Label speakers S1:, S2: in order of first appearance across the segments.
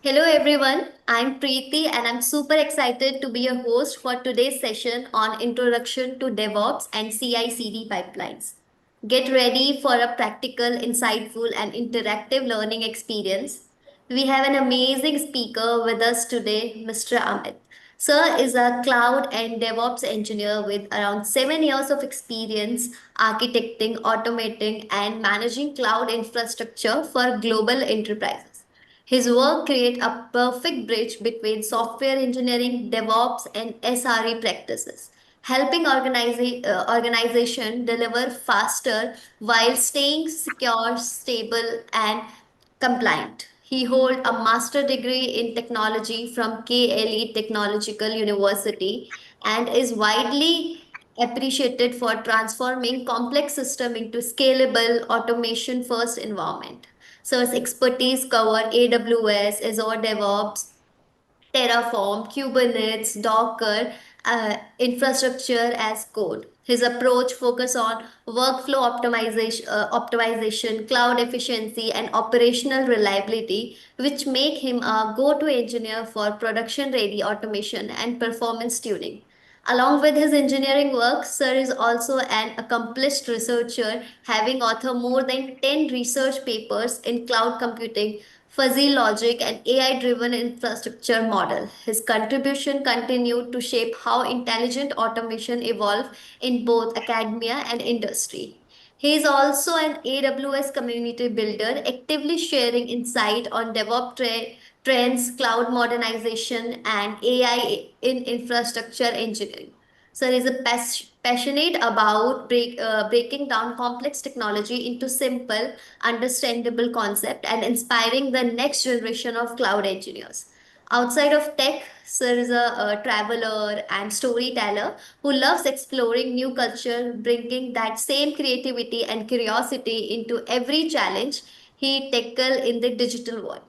S1: Hello everyone, I'm Preeti and I'm super excited to be your host for today's session on Introduction to DevOps and CI/CD pipelines. Get ready for a practical, insightful, and interactive learning experience. We have an amazing speaker with us today, Mr. Amit. Sir is a cloud and DevOps engineer with around 7 years of experience architecting, automating, and managing cloud infrastructure for global enterprises. His work creates a perfect bridge between software engineering, DevOps, and SRE practices, helping organization deliver faster while staying secure, stable, and compliant. He holds a master degree in technology from KLE Technological University and is widely appreciated for transforming complex system into scalable automation first environment. So his expertise cover AWS, Azure DevOps, Terraform, Kubernetes, Docker, infrastructure as code. His approach focus on optimization, cloud efficiency, and operational reliability, which make him a go-to engineer for production-ready automation and performance tuning. Along with his engineering work, Sir is also an accomplished researcher, having authored more than 10 research papers in cloud computing, fuzzy logic, and AI driven infrastructure model. His contribution continued to shape how intelligent automation evolved in both academia and industry. He is also an AWS community builder, actively sharing insight on DevOps trends, cloud modernization, and AI in infrastructure engineering. So he is passionate about breaking down complex technology into simple, understandable concept and inspiring the next generation of cloud engineers. Outside of tech, Sir is a traveler and storyteller who loves exploring new culture, bringing that same creativity and curiosity into every challenge he tackle in the digital world.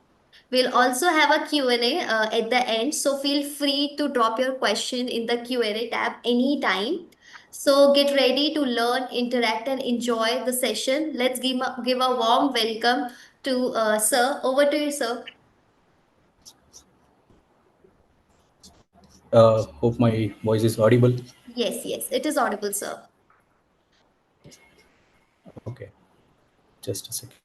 S1: We'll also have a Q&A at the end, so feel free to drop your question in the Q&A tab anytime. So get ready to learn, interact, and enjoy the session. Let's give a warm welcome to Sir. Over to you, Sir.
S2: Hope my voice is audible.
S1: Yes, yes, it is audible, Sir.
S2: Okay, just a second.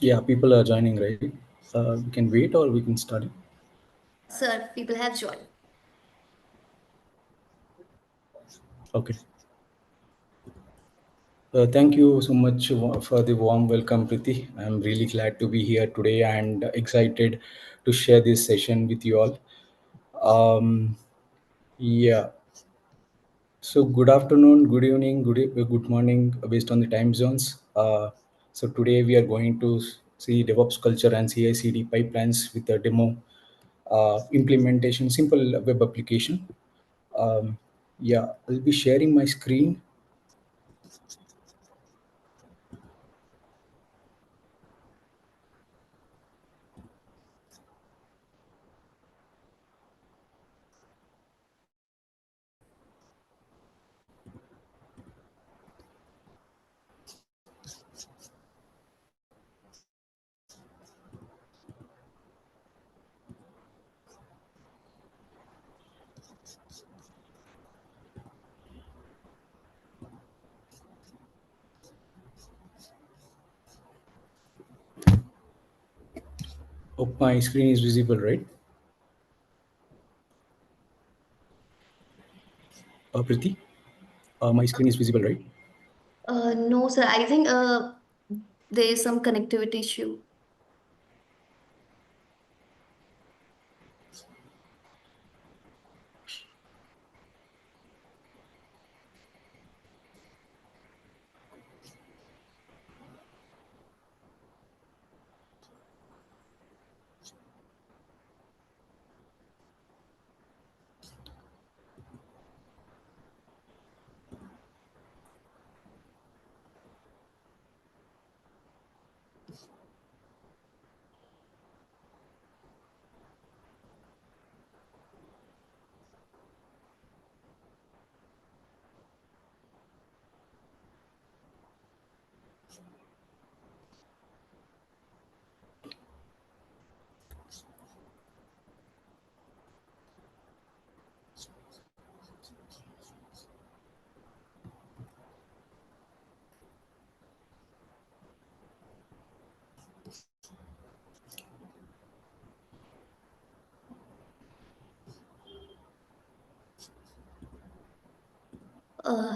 S2: Yeah, people are joining, right? We can wait or we can start it.
S1: Sir, people have joined.
S2: Okay. Thank you so much for the warm welcome, Priti. I'm really glad to be here today and excited to share this session with you all. Um, yeah. So good afternoon, good evening, good morning, based on the time zones. So today we are going to see DevOps culture and CI/CD pipelines with a demo implementation, simple web application. Um, yeah, I'll be sharing my screen. Hope my screen is visible, right? Priti, my screen is visible, right?
S1: No, sir, I think there is some connectivity issue.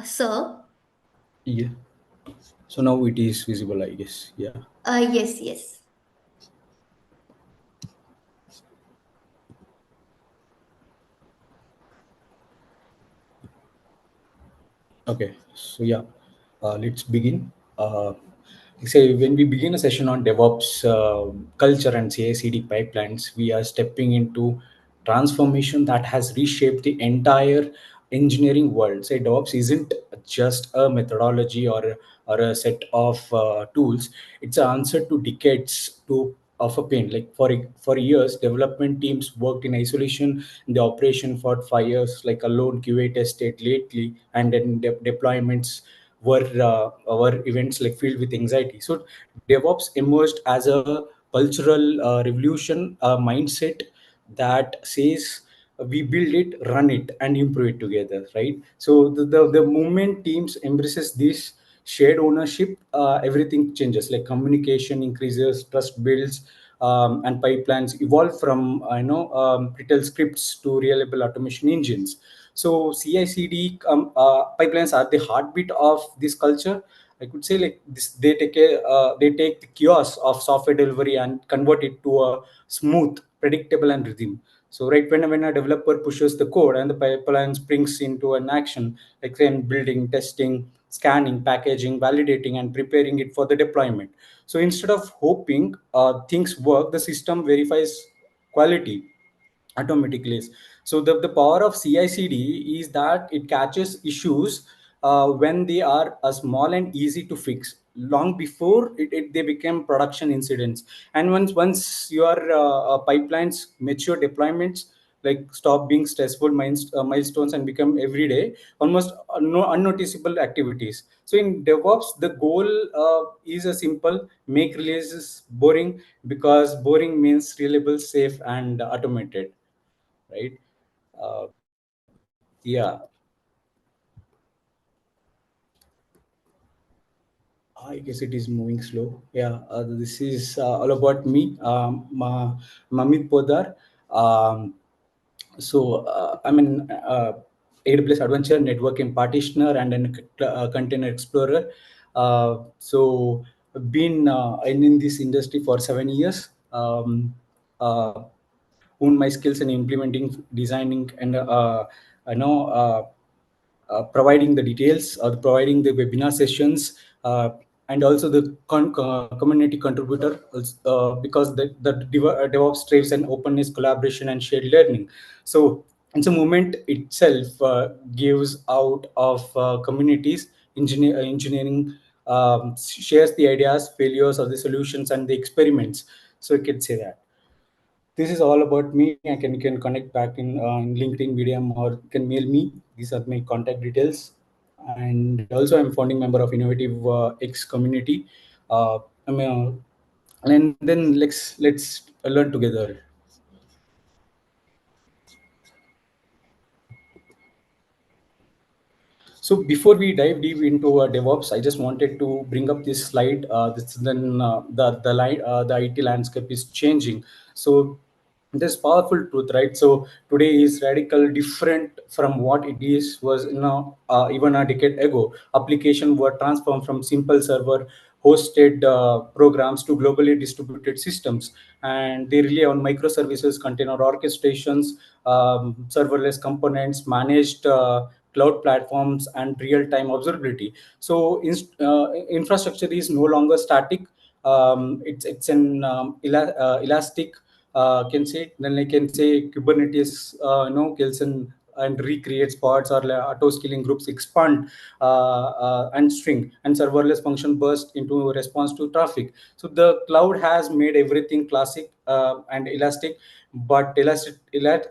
S1: Sir.
S2: Yeah. So now it is visible, I guess. Yeah.
S1: Yes, yes.
S2: Okay. So yeah, let's begin. Say when we begin a session on DevOps culture and CI/CD pipelines, we are stepping into transformation that has reshaped the entire engineering world. Say DevOps isn't just a methodology or a set of tools. It's an answer to decades to of a pain. Like for years, development teams worked in isolation. The operation for 5 years, like alone QA tested lately, and then deployments were events like filled with anxiety. So DevOps emerged as a cultural revolution, a mindset that says we build it, run it, and improve it together, right? So the moment teams embraces this shared ownership, everything changes. Like communication increases, trust builds, and pipelines evolve from pretell scripts to reliable automation engines. So CI/CD pipelines are the heartbeat of this culture. I could say like this, they take the chaos of software delivery and convert it to a smooth, predictable, and rhythm. So right when a developer pushes the code and the pipeline springs into an action, like then building, testing, scanning, packaging, validating, and preparing it for the deployment. So instead of hoping things work, the system verifies quality automatically. So the power of CI/CD is that it catches issues when they are small and easy to fix long before they become production incidents. And once your pipelines mature, deployments like stop being stressful milestones and become everyday, almost unnoticeable activities. So in DevOps, the goal is a simple: make releases boring, because boring means reliable, safe, and automated, right? Yeah. I guess it is moving slow. Yeah, this is all about me, Amit Potdar. Um, I'm an AWS Adventure Networking Partitioner and a Container Explorer. I've been in this industry for 7 years. Uh, Honed my skills in implementing, designing, and you know. providing the details, providing the webinar sessions, and also the community contributor, because the DevOps thrives on openness, collaboration, and shared learning. So it's a movement itself gives out of communities. Engineering shares the ideas, failures, or the solutions and the experiments. So I could say that this is all about me. You can connect back in LinkedIn, Medium, or you can mail me. These are my contact details. And also, I'm founding member of Innovative X community. I'm and then let's learn together. So before we dive deep into DevOps, I just wanted to bring up this slide. The IT landscape is changing. So this powerful truth, right? So today is radical different from what it is was even a decade ago. Application were transformed from simple server hosted programs to globally distributed systems, and they rely on microservices, container orchestrations, serverless components, managed cloud platforms, and real-time observability. So infrastructure is no longer static. It's an elastic, can say. Then I can say Kubernetes kills and recreates pods, or auto scaling groups expand and string, and serverless function burst into response to traffic. So the cloud has made everything classic and elastic, but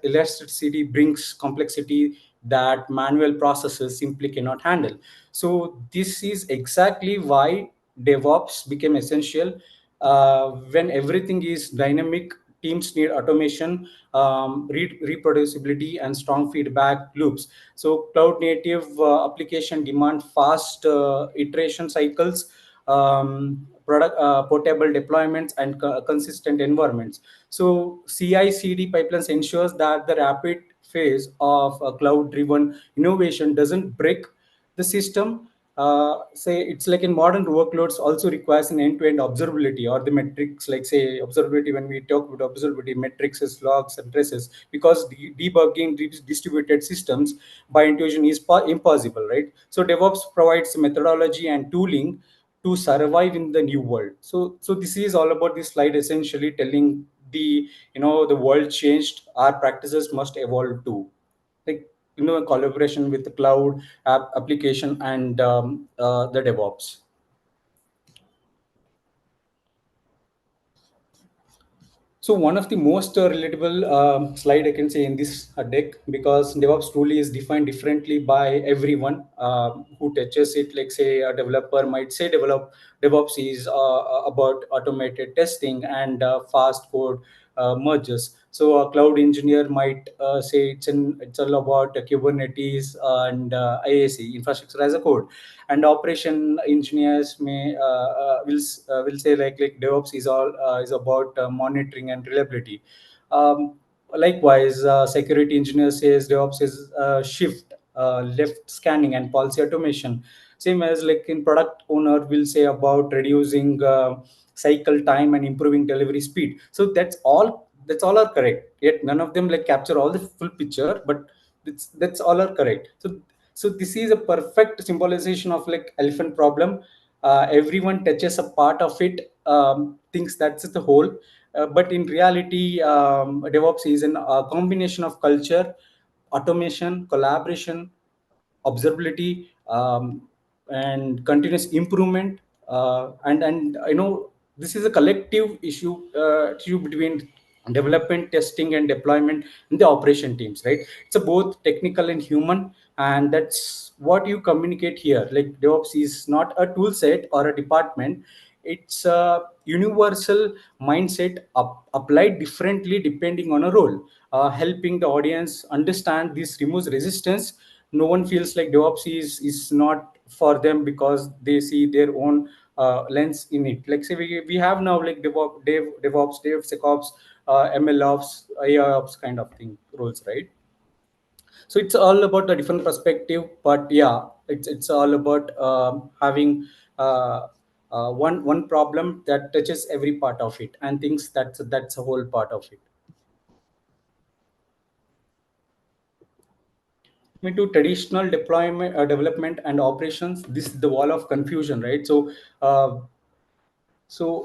S2: elasticity brings complexity that manual processes simply cannot handle. So this is exactly why DevOps became essential. When everything is dynamic, teams need automation, reproducibility, and strong feedback loops. So cloud native application demand fast iteration cycles, product portable deployments, and consistent environments. So CI/CD pipelines ensures that the rapid phase of cloud driven innovation doesn't break the system, say it's like in modern workloads also requires an end-to-end observability or the metrics, like say observability. When we talk about observability, metrics is logs and traces, because debugging distributed systems by intuition is impossible, right? So DevOps provides methodology and tooling to survive in the new world. So this is all about this slide, essentially telling the, the world changed, our practices must evolve too. Like, collaboration with the cloud application and the DevOps. So one of the most relatable slide I can say in this deck, because DevOps truly is defined differently by everyone who touches it. Like say a developer might say DevOps is about automated testing and fast code merges. So a cloud engineer might say it's all about Kubernetes and IAC, infrastructure as a code, and operation engineers will say like DevOps is all is about monitoring and reliability. Um, Likewise, security engineer says DevOps is shift left scanning and policy automation. Same as like in product owner will say about reducing cycle time and improving delivery speed. So that's all are correct. Yet none of them like capture all the full picture, but that's all are correct. So this is a perfect symbolization of like elephant problem. Everyone touches a part of it, thinks that's the whole, but in reality, DevOps is a combination of culture, automation, collaboration, observability, and continuous improvement, and this is a collective issue between development, testing, and deployment in the operation teams, right? It's a both technical and human, and that's what you communicate here. Like DevOps is not a tool set or a department, it's a universal mindset applied differently depending on a role, helping the audience understand this removes resistance. No one feels like DevOps is not for them because they see their own lens in it. Like say we have now like DevOps, DevSecOps, MLOps, AIOps kind of thing roles, right? So it's all about a different perspective, but yeah, it's all about having one problem that touches every part of it and thinks that's a whole part of it. Into traditional deployment, development and operations, this is the wall of confusion, right? So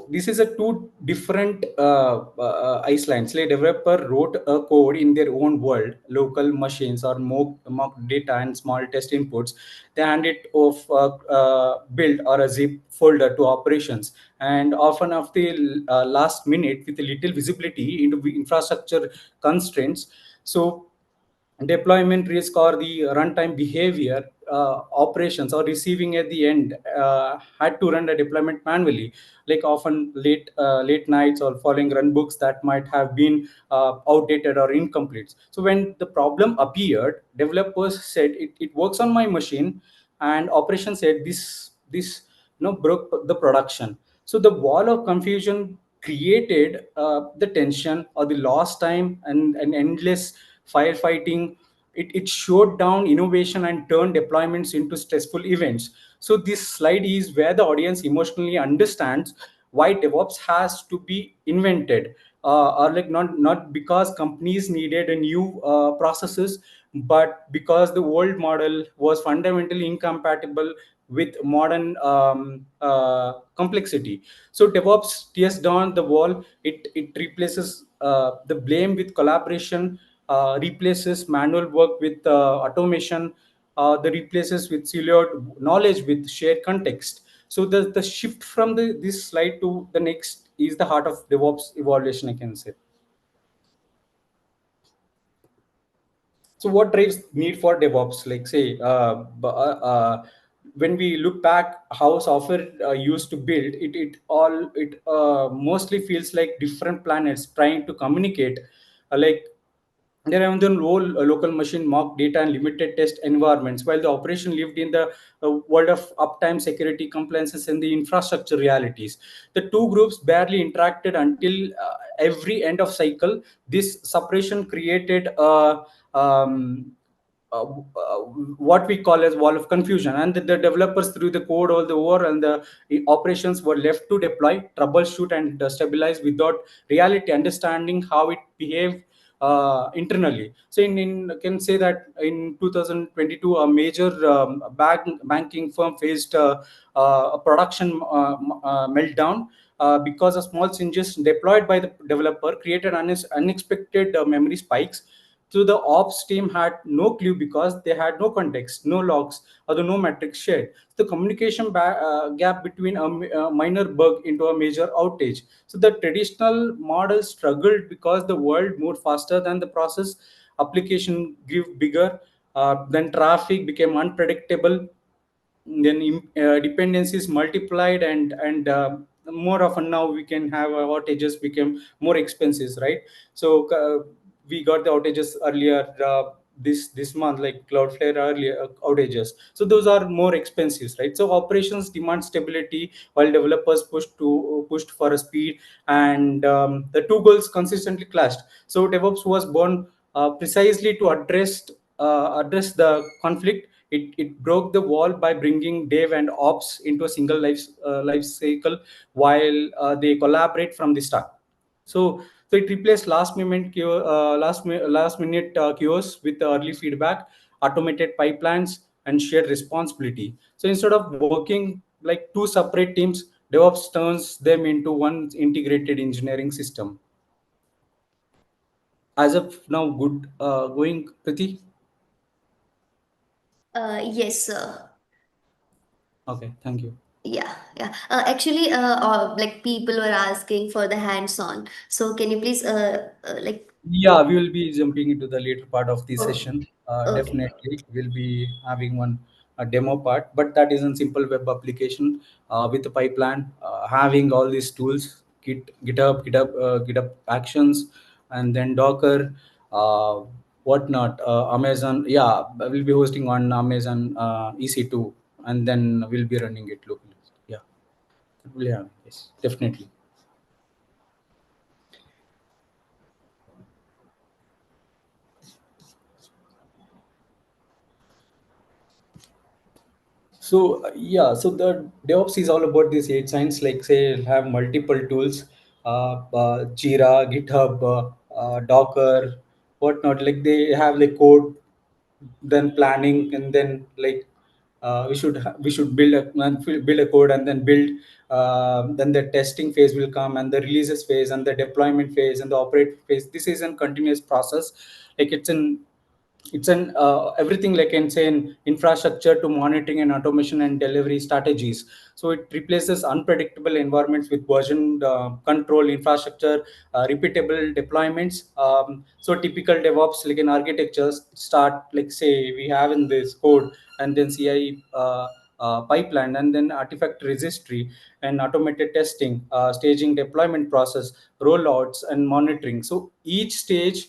S2: this is a two different icelines. Like developer wrote a code in their own world, local machines or mock data and small test inputs. They hand it off build or a zip folder to operations, and often of the last minute with a little visibility into the infrastructure constraints. So deployment risk or the runtime behavior, operations or receiving at the end had to run the deployment manually, like often late nights or following run books that might have been outdated or incomplete. So when the problem appeared, developers said it works on my machine, and operations said this broke the production. So the wall of confusion created the tension or the lost time and endless firefighting. It showed down innovation and turned deployments into stressful events. So this slide is where the audience emotionally understands why DevOps has to be invented, or like not because companies needed a new processes, but because the old model was fundamentally incompatible with modern complexity. So DevOps tears down the wall. It replaces the blame with collaboration, replaces manual work with automation, the replaces with siloed knowledge with shared context. So the shift from this slide to the next is the heart of DevOps evaluation, I can say. So what drives need for DevOps? Like say, when we look back how software used to build it, it mostly feels like different planets trying to communicate. Like there are the local machine mock data and limited test environments, while the operation lived in the world of uptime, security, compliances, and the infrastructure realities. The two groups barely interacted until every end of cycle. This separation created um, what we call as wall of confusion, and the developers threw the code all the over, and the operations were left to deploy, troubleshoot, and stabilize without reality understanding how it behaved internally. So in can say that in 2022 a major banking firm faced a production meltdown because of small changes deployed by the developer created unexpected memory spikes. So the ops team had no clue because they had no context, no logs, or the no metrics shared. The communication gap between a minor bug into a major outage. So the traditional model struggled because the world moved faster than the process. Application grew bigger. Then traffic became unpredictable, then dependencies multiplied, and more often now we can have outages became more expensive, right? So we got the outages earlier this month, like Cloudflare earlier outages, so those are more expensive, right? So operations demand stability while developers pushed for a speed, and the two goals consistently clashed. So DevOps was born precisely to address the conflict. It broke the wall by bringing dev and ops into a single life cycle while they collaborate from the start. So it replaced last minute queues with early feedback, automated pipelines, and shared responsibility. So instead of working like two separate teams, DevOps turns them into one integrated engineering system. As of now, good going, Priti.
S1: Yes, sir.
S2: Okay, thank you.
S1: Yeah, yeah. Actually, like people were asking for the hands-on. So can you please, like,
S2: Yeah, we will be jumping into the later part of the
S1: oh,
S2: session.
S1: okay.
S2: Definitely, we'll be having one a demo part, but that is a simple web application with a pipeline, having all these tools, GitHub Actions, and then Docker, uh, whatnot. Amazon, yeah, we'll be hosting on Amazon EC2, and then we'll be running it locally. Yeah, yeah, yes, definitely. So yeah, so the DevOps is all about this eight signs. Like say, have multiple tools, Jira, GitHub, Docker, whatnot. Like they have like code, then planning, and then like we should build a code, and then build. Then the testing phase will come, and the releases phase, and the deployment phase, and the operate phase. This is a continuous process. Like it's an everything, like in say in infrastructure to monitoring and automation and delivery strategies. So it replaces unpredictable environments with version control infrastructure, repeatable deployments. So typical DevOps like in architectures start like say we have in this code, and then CI pipeline, and then artifact registry, and automated testing, staging deployment process, rollouts, and monitoring. So each stage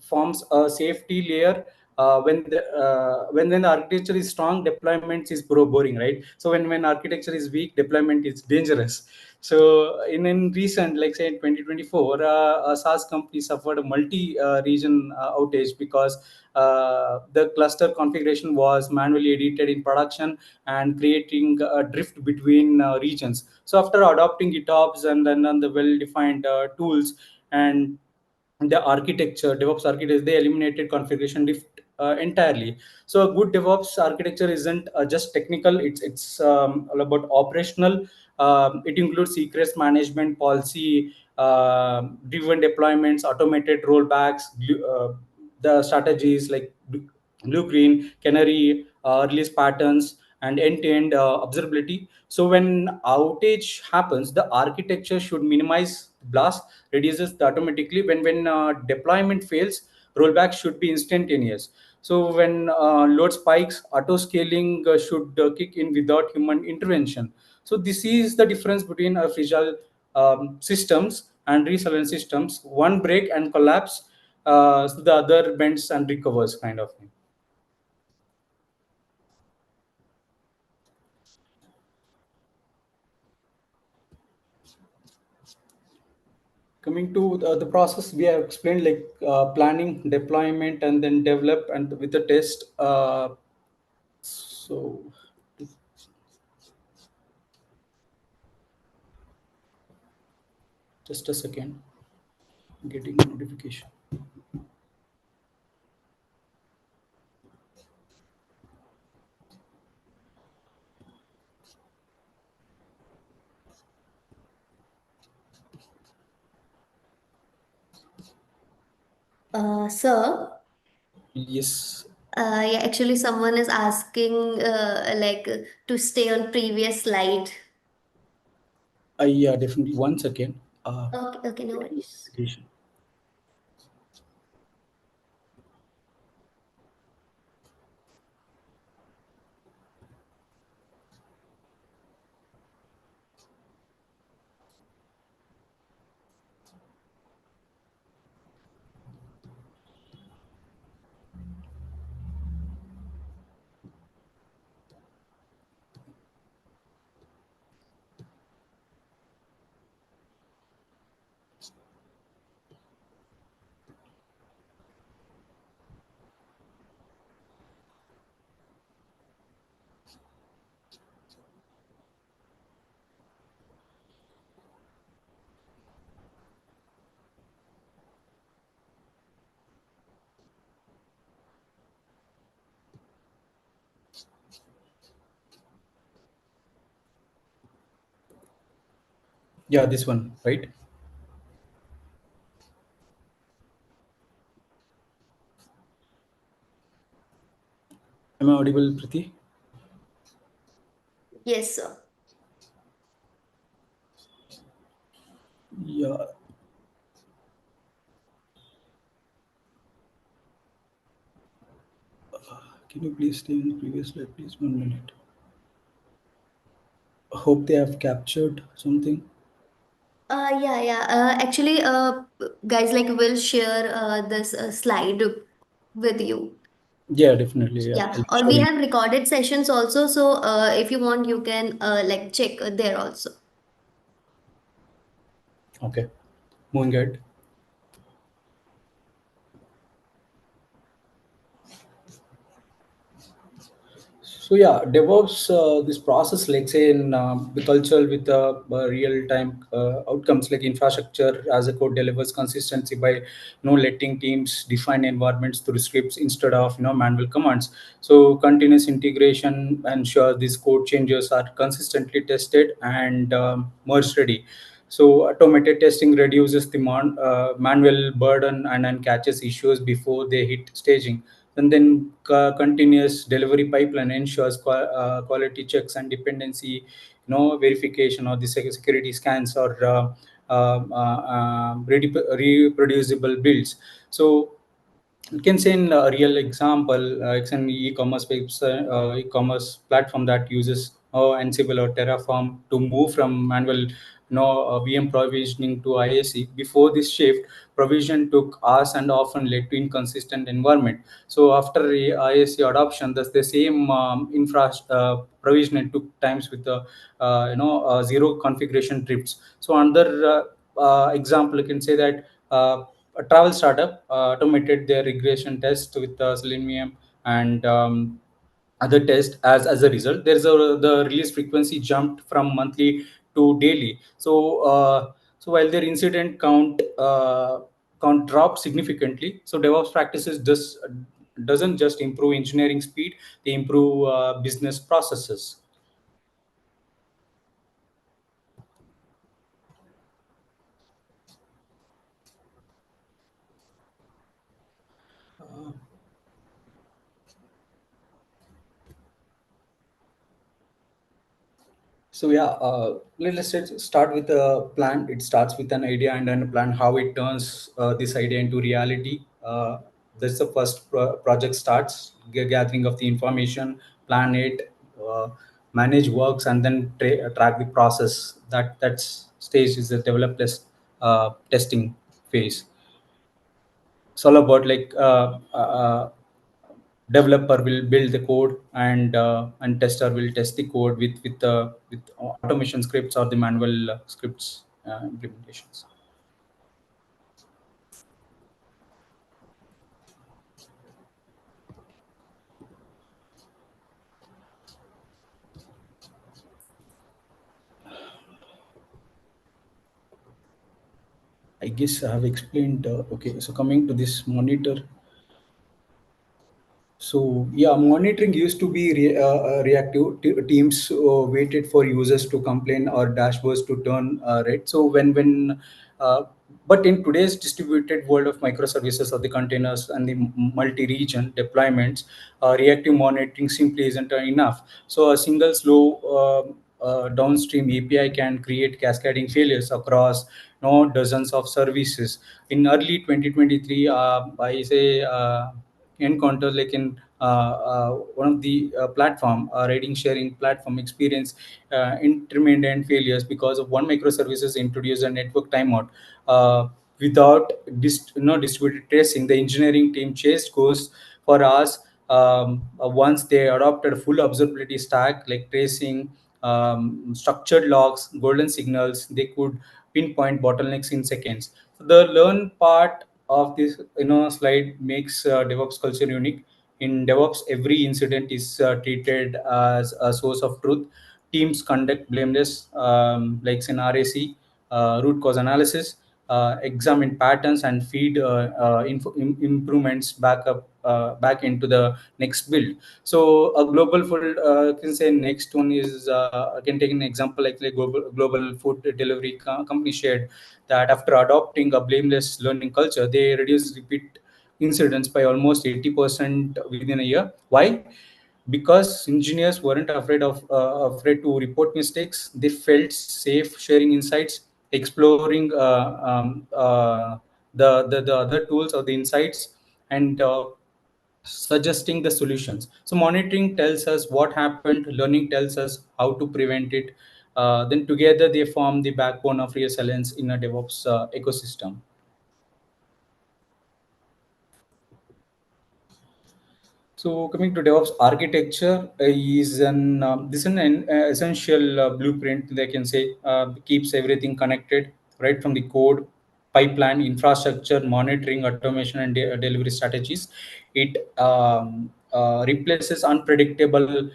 S2: forms a safety layer. When the architecture is strong, deployment is boring, right? So when architecture is weak, deployment is dangerous. So in recent, like say in 2024, a SaaS company suffered a multi region outage because the cluster configuration was manually edited in production and creating a drift between regions. So after adopting GitOps and then on the well defined tools and the architecture, DevOps architecture, they eliminated configuration drift entirely. So a good DevOps architecture isn't just technical; it's all about operational. It includes secrets management, policy driven deployments, automated rollbacks, the strategies like blue green canary, release patterns, and end-to-end observability. So when outage happens, the architecture should minimize blast, reduces the automatically. When deployment fails, rollback should be instantaneous. So when load spikes, auto scaling should kick in without human intervention. So this is the difference between fragile systems and resilient systems. One break and collapse, so the other bends and recovers, kind of thing. Coming to the process, we have explained like planning, deployment, and then develop, and with the test. So just a second, getting a notification.
S1: Sir,
S2: Yes.
S1: yeah, actually, someone is asking to stay on previous slide.
S2: Yeah, definitely. 1 second.
S1: Okay, okay, no
S2: Getting
S1: worries.
S2: notification. Yeah, this one, right? Am I audible, Priti?
S1: Yes, sir.
S2: Yeah. Can you please stay in the previous slide, please? 1 minute. Hope they have captured something.
S1: Yeah, yeah. Actually, guys, like we'll share this slide with you.
S2: Yeah, definitely. Yeah,
S1: Yeah,
S2: I'll be
S1: or we
S2: sharing.
S1: have recorded sessions also. So, if you want, you can like check there also.
S2: Okay, moving ahead. So yeah, DevOps, this process, like say in the culture with real-time outcomes, like infrastructure as a code delivers consistency by letting teams define environments through scripts instead of manual commands. So continuous integration ensure these code changes are consistently tested and merge ready. So automated testing reduces the manual burden and catches issues before they hit staging. And then continuous delivery pipeline ensures quality checks and dependency verification, or the security scans, or reproducible builds. So you can say in a real example, it's an e-commerce platform that uses Ansible or Terraform to move from manual VM provisioning to IAC. Before this shift, provision took hours and often led to inconsistent environment. So after IAC adoption, that's the same provisioning took times with the zero configuration drifts. So another example, you can say that a travel startup automated their regression test with Selenium and other tests. As a result, the release frequency jumped from monthly to daily. So while their incident count dropped significantly, so DevOps practices doesn't just improve engineering speed; they improve business processes. So yeah, let's start with a plan. It starts with an idea and then a plan how it turns this idea into reality. That's the first project starts, gathering of the information, plan it, manage works, and then track the process. That's stage is the develop test testing phase. It's all about like developer will build the code, and tester will test the code with automation scripts or the manual scripts implementations. I guess I have explained. Okay, so coming to this monitor. So yeah, monitoring used to be reactive. Teams waited for users to complain or dashboards to turn red. So when uh, but in today's distributed world of microservices or the containers and the multi-region deployments, reactive monitoring simply isn't enough. So a single slow downstream API can create cascading failures across dozens of services. In early 2023, I say. Encounter like in one of the platform riding sharing platform experience intermittent failures because of one microservices introduced a network timeout without distributed tracing. The engineering team chased course for us. Once they adopted a full observability stack like tracing, structured logs, golden signals, they could pinpoint bottlenecks in seconds. So the learn part of this slide makes DevOps culture unique. In DevOps, every incident is treated as a source of truth. Teams conduct blameless, like in RAC, root cause analysis, examine patterns, and feed improvements back into the next build. So a global food, can say next one is I can take an example like global food delivery company shared that after adopting a blameless learning culture, they reduced repeat incidents by almost 80% within a year. Why? Because engineers weren't afraid to report mistakes. They felt safe sharing insights, exploring the other tools or the insights, and suggesting the solutions. So monitoring tells us what happened, learning tells us how to prevent it. Then together they form the backbone of resilience in a DevOps ecosystem. So coming to DevOps architecture is an this is an essential blueprint. They can say keeps everything connected right from the code, pipeline, infrastructure, monitoring, automation, and delivery strategies. It replaces unpredictable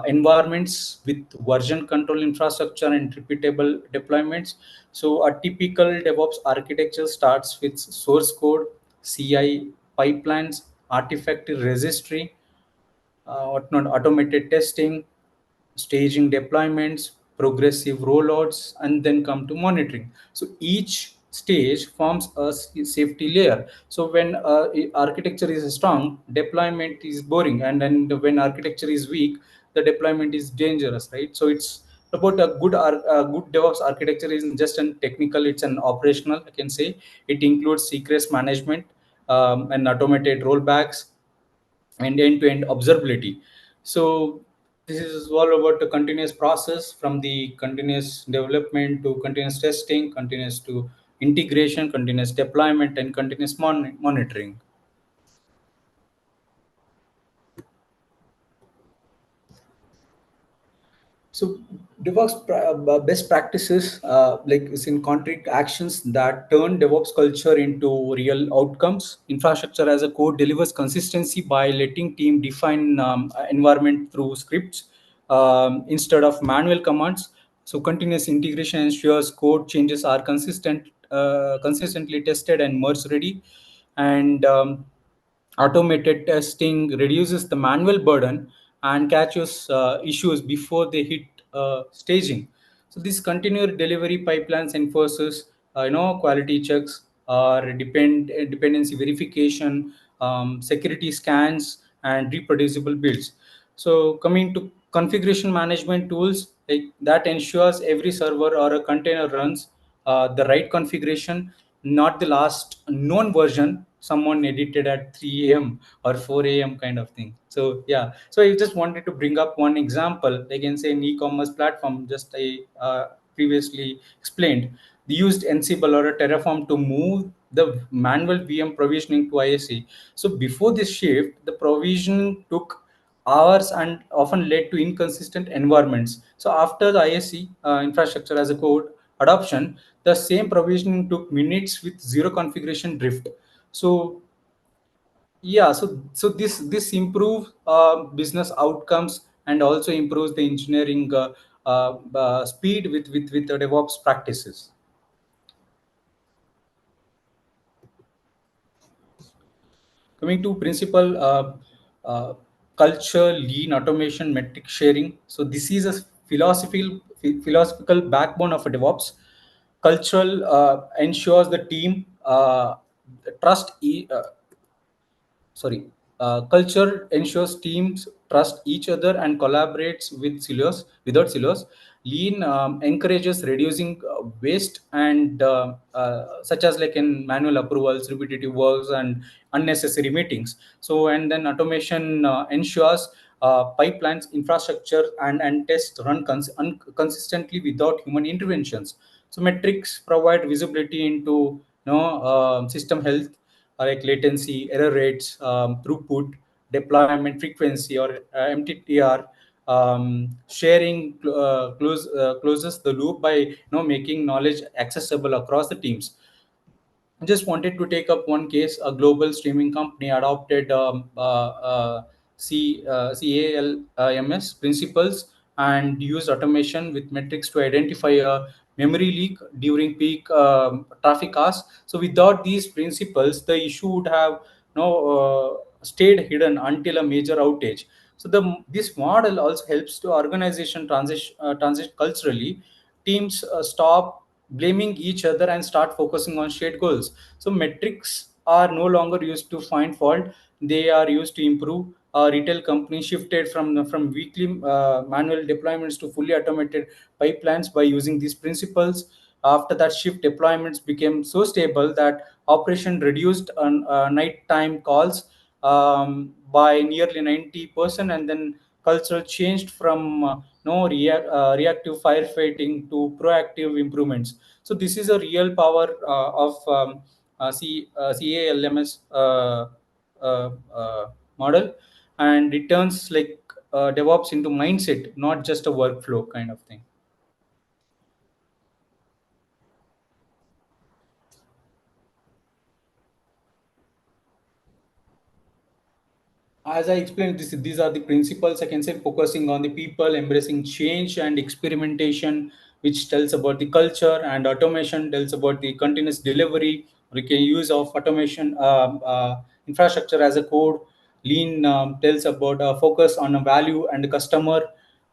S2: environments with version control infrastructure and repeatable deployments. So a typical DevOps architecture starts with source code, CI pipelines, artifact registry, automated testing, staging deployments, progressive rollouts, and then come to monitoring. So each stage forms a safety layer. So when architecture is strong, deployment is boring, and then when architecture is weak, the deployment is dangerous, right? So it's about a good DevOps architecture isn't just an technical; it's an operational. I can say it includes secrets management and automated rollbacks and end-to-end observability. So this is all about the continuous process from the continuous development to continuous testing, continuous to integration, continuous deployment, and continuous monitoring. So DevOps best practices like is in concrete actions that turn DevOps culture into real outcomes. Infrastructure as a code delivers consistency by letting team define environment through scripts instead of manual commands. So continuous integration ensures code changes are consistently tested and merge ready, and automated testing reduces the manual burden and catches issues before they hit staging. So this continued delivery pipelines enforces, quality checks or dependency verification, security scans, and reproducible builds. So coming to configuration management tools, like that ensures every server or a container runs the right configuration, not the last known version someone edited at 3 a.m. or 4 a.m. kind of thing. So yeah, so I just wanted to bring up one example. They can say an e-commerce platform, just I previously explained. They used Ansible or a Terraform to move the manual VM provisioning to ISC. So before this shift, the provisioning took hours and often led to inconsistent environments. So after the ISC, infrastructure as a code adoption, the same provisioning took minutes with zero configuration drift. So yeah, so this improves business outcomes and also improves the engineering speed with the DevOps practices. Coming to principle, uh, culture, lean automation, metric sharing. So this is a philosophical backbone of a DevOps. Cultural ensures the team trust sorry culture ensures teams trust each other and collaborates without silos. Lean encourages reducing waste and such as like in manual approvals, repetitive works, and unnecessary meetings. So and then automation ensures pipelines, infrastructure, and tests run consistently without human interventions. So metrics provide visibility into system health, like latency, error rates, throughput, deployment frequency, or MTTR. Sharing closes the loop by making knowledge accessible across the teams. I just wanted to take up one case. A global streaming company adopted CALMS principles and used automation with metrics to identify a memory leak during peak traffic hours. So, without these principles, the issue would have stayed hidden until a major outage. So, this model also helps to organization transition culturally. Teams stop blaming each other and start focusing on shared goals. So metrics are no longer used to find fault; they are used to improve. Retail companies shifted from weekly manual deployments to fully automated pipelines by using these principles. After that shift, deployments became so stable that operation reduced on nighttime calls by nearly 90%, and then culture changed from reactive firefighting to proactive improvements. So this is a real power of CALMS model, and it turns like DevOps into mindset, not just a workflow kind of thing. As I explained, these are the principles. I can say focusing on the people, embracing change and experimentation, which tells about the culture, and automation tells about the continuous delivery. We can use of automation infrastructure as a code. Lean tells about focus on a value and the customer,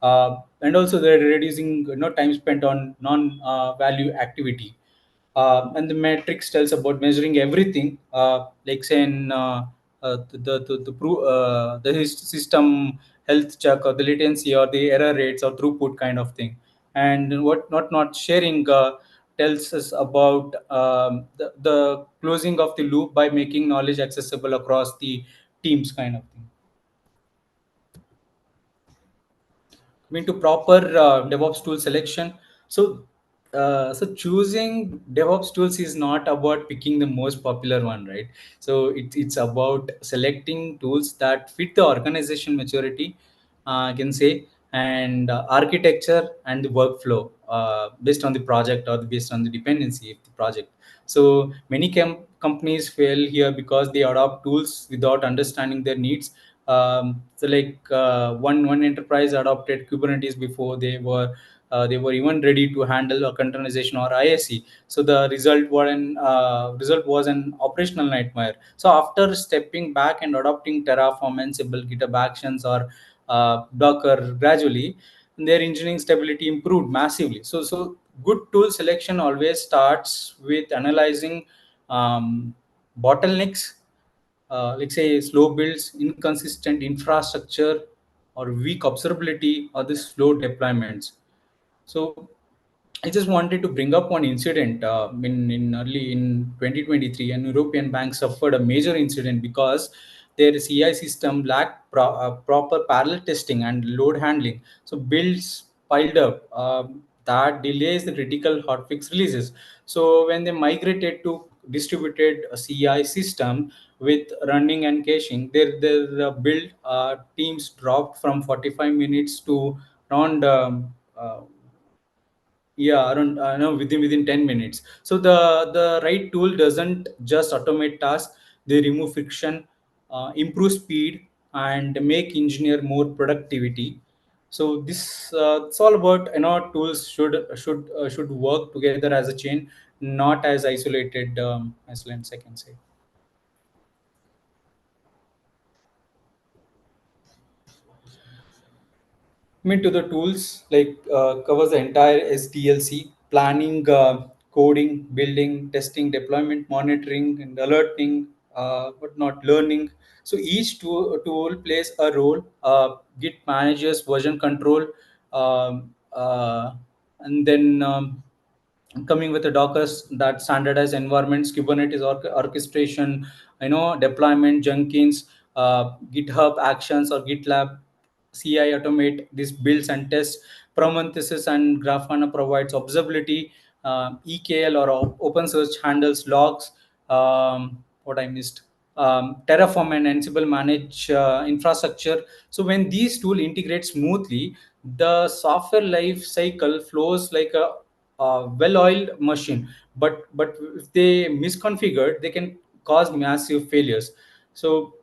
S2: and also they're reducing time spent on non-value activity. And the matrix tells about measuring everything, like say in system health check, or the latency, or the error rates, or throughput kind of thing. And what not sharing tells us about the closing of the loop by making knowledge accessible across the teams kind of thing. Coming to proper DevOps tool selection. So choosing DevOps tools is not about picking the most popular one, right? So it's about selecting tools that fit the organization maturity, I can say, and architecture and the workflow, based on the project or based on the dependency of the project. So many companies fail here because they adopt tools without understanding their needs. One enterprise adopted Kubernetes before they were even ready to handle a containerization or ISE. So the result was an operational nightmare. So after stepping back and adopting Terraform, Ansible, GitHub Actions, or Docker gradually, their engineering stability improved massively. So good tool selection always starts with analyzing bottlenecks, like say slow builds, inconsistent infrastructure, or weak observability, or the slow deployments. So I just wanted to bring up one incident in early in 2023. An European bank suffered a major incident because their CI system lacked proper parallel testing and load handling. So builds piled up that delays the critical hotfix releases. So when they migrated to distributed CI system with running and caching, their build teams dropped from 45 minutes to around around no, within 10 minutes. So the right tool doesn't just automate tasks, they remove friction, improve speed, and make engineer more productivity. So this it's all about tools should work together as a chain, not as isolated islands, I can say. Coming to the tools, like covers the entire SDLC planning, coding, building, testing, deployment, monitoring, and alerting, but not learning. So each tool plays a role. Git manages version control, and then coming with the Dockers, that standardized environments, Kubernetes orchestration, deployment, Jenkins, GitHub Actions or GitLab, CI automate these builds and tests. Prometheus and Grafana provides observability. EKL or Open Search handles logs. What I missed. Terraform and Ansible manage infrastructure. So when these tools integrate smoothly, the software life cycle flows like a well-oiled machine. But if they misconfigured, they can cause massive failures. So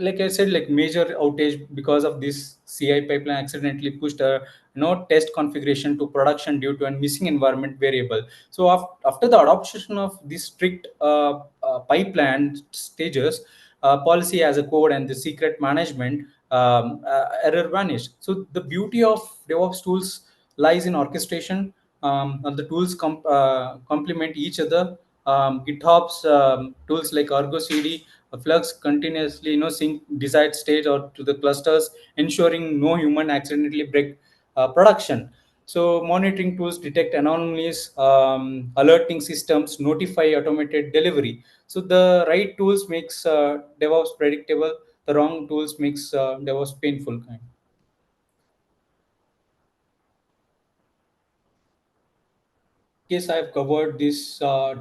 S2: like I said, like major outage because of this CI pipeline accidentally pushed a test configuration to production due to a missing environment variable. So after the adoption of this strict pipeline stages, policy as a code and the secret management, error vanished. So the beauty of DevOps tools lies in orchestration. And the tools complement each other. GitHub's tools like Argo CD, Flux continuously sync desired state or to the clusters, ensuring no human accidentally break production. So monitoring tools detect anomalies, alerting systems notify automated delivery. So the right tools makes DevOps predictable. The wrong tools makes DevOps painful kind. Case I've covered these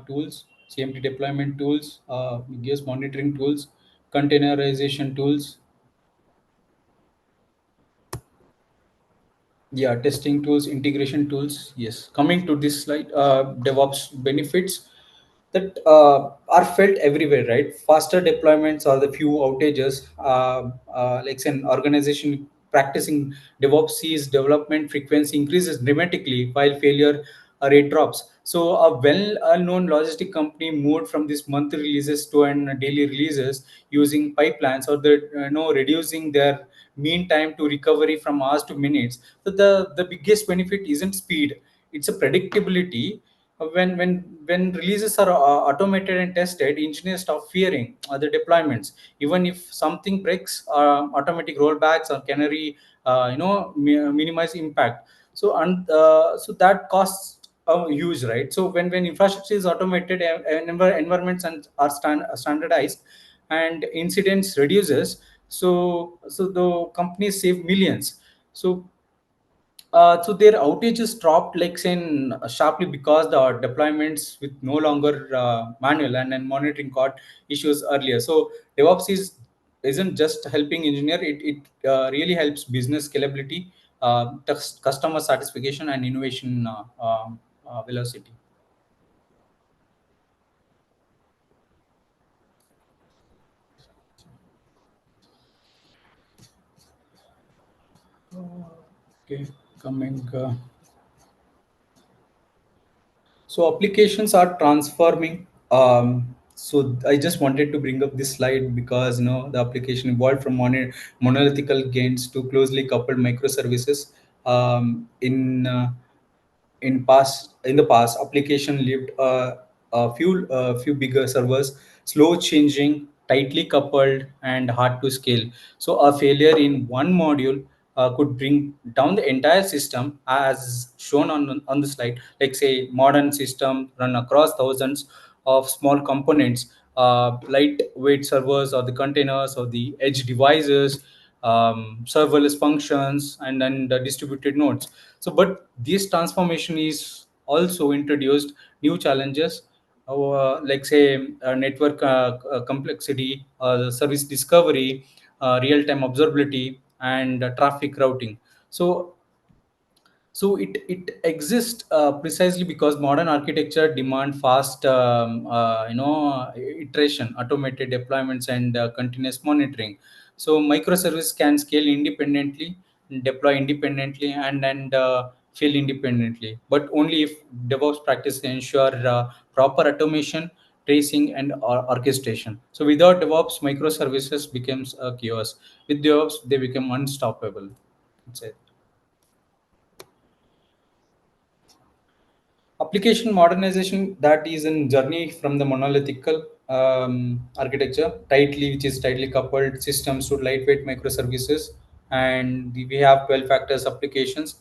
S2: tools, CMT deployment tools, GS monitoring tools, containerization tools, yeah, testing tools, integration tools. Yes, coming to this slide, DevOps benefits that are felt everywhere, right? Faster deployments or the few outages. Like say an organization practicing DevOps sees development frequency increases dramatically while failure rate drops. So a well-known logistic company moved from this monthly releases to an daily releases using pipelines, or the reducing their mean time to recovery from hours to minutes. So the biggest benefit isn't speed; it's a predictability. When releases are automated and tested, engineers stop fearing other deployments. Even if something breaks, automatic rollbacks or canary minimize impact. So that costs huge, right? So when infrastructure is automated, environments are standardized, and incidents reduces. So the companies save millions. So their outages dropped like saying sharply because the deployments with no longer manual and monitoring caught issues earlier. So DevOps isn't just helping engineer; it really helps business scalability, customer satisfaction, and innovation velocity. Okay, coming. So applications are transforming. So I just wanted to bring up this slide because the application evolved from monolithical gains to closely coupled microservices. In the past, application lived a few bigger servers, slow changing, tightly coupled, and hard to scale. So a failure in one module could bring down the entire system, as shown on the slide. Like say modern system run across thousands of small components, lightweight servers or the containers or the edge devices, serverless functions, and then the distributed nodes. So but this transformation is also introduced new challenges, like say network complexity, service discovery, real-time observability, and traffic routing. So it exists precisely because modern architecture demand fast iteration, automated deployments, and continuous monitoring. So microservice can scale independently, deploy independently, and fail independently, but only if DevOps practice ensure proper automation, tracing, and orchestration. So without DevOps, microservices becomes a chaos. With DevOps, they become unstoppable. That's it. Application modernization, that is a journey from the monolithical architecture, which is tightly coupled systems, to lightweight microservices, and we have 12 factors applications.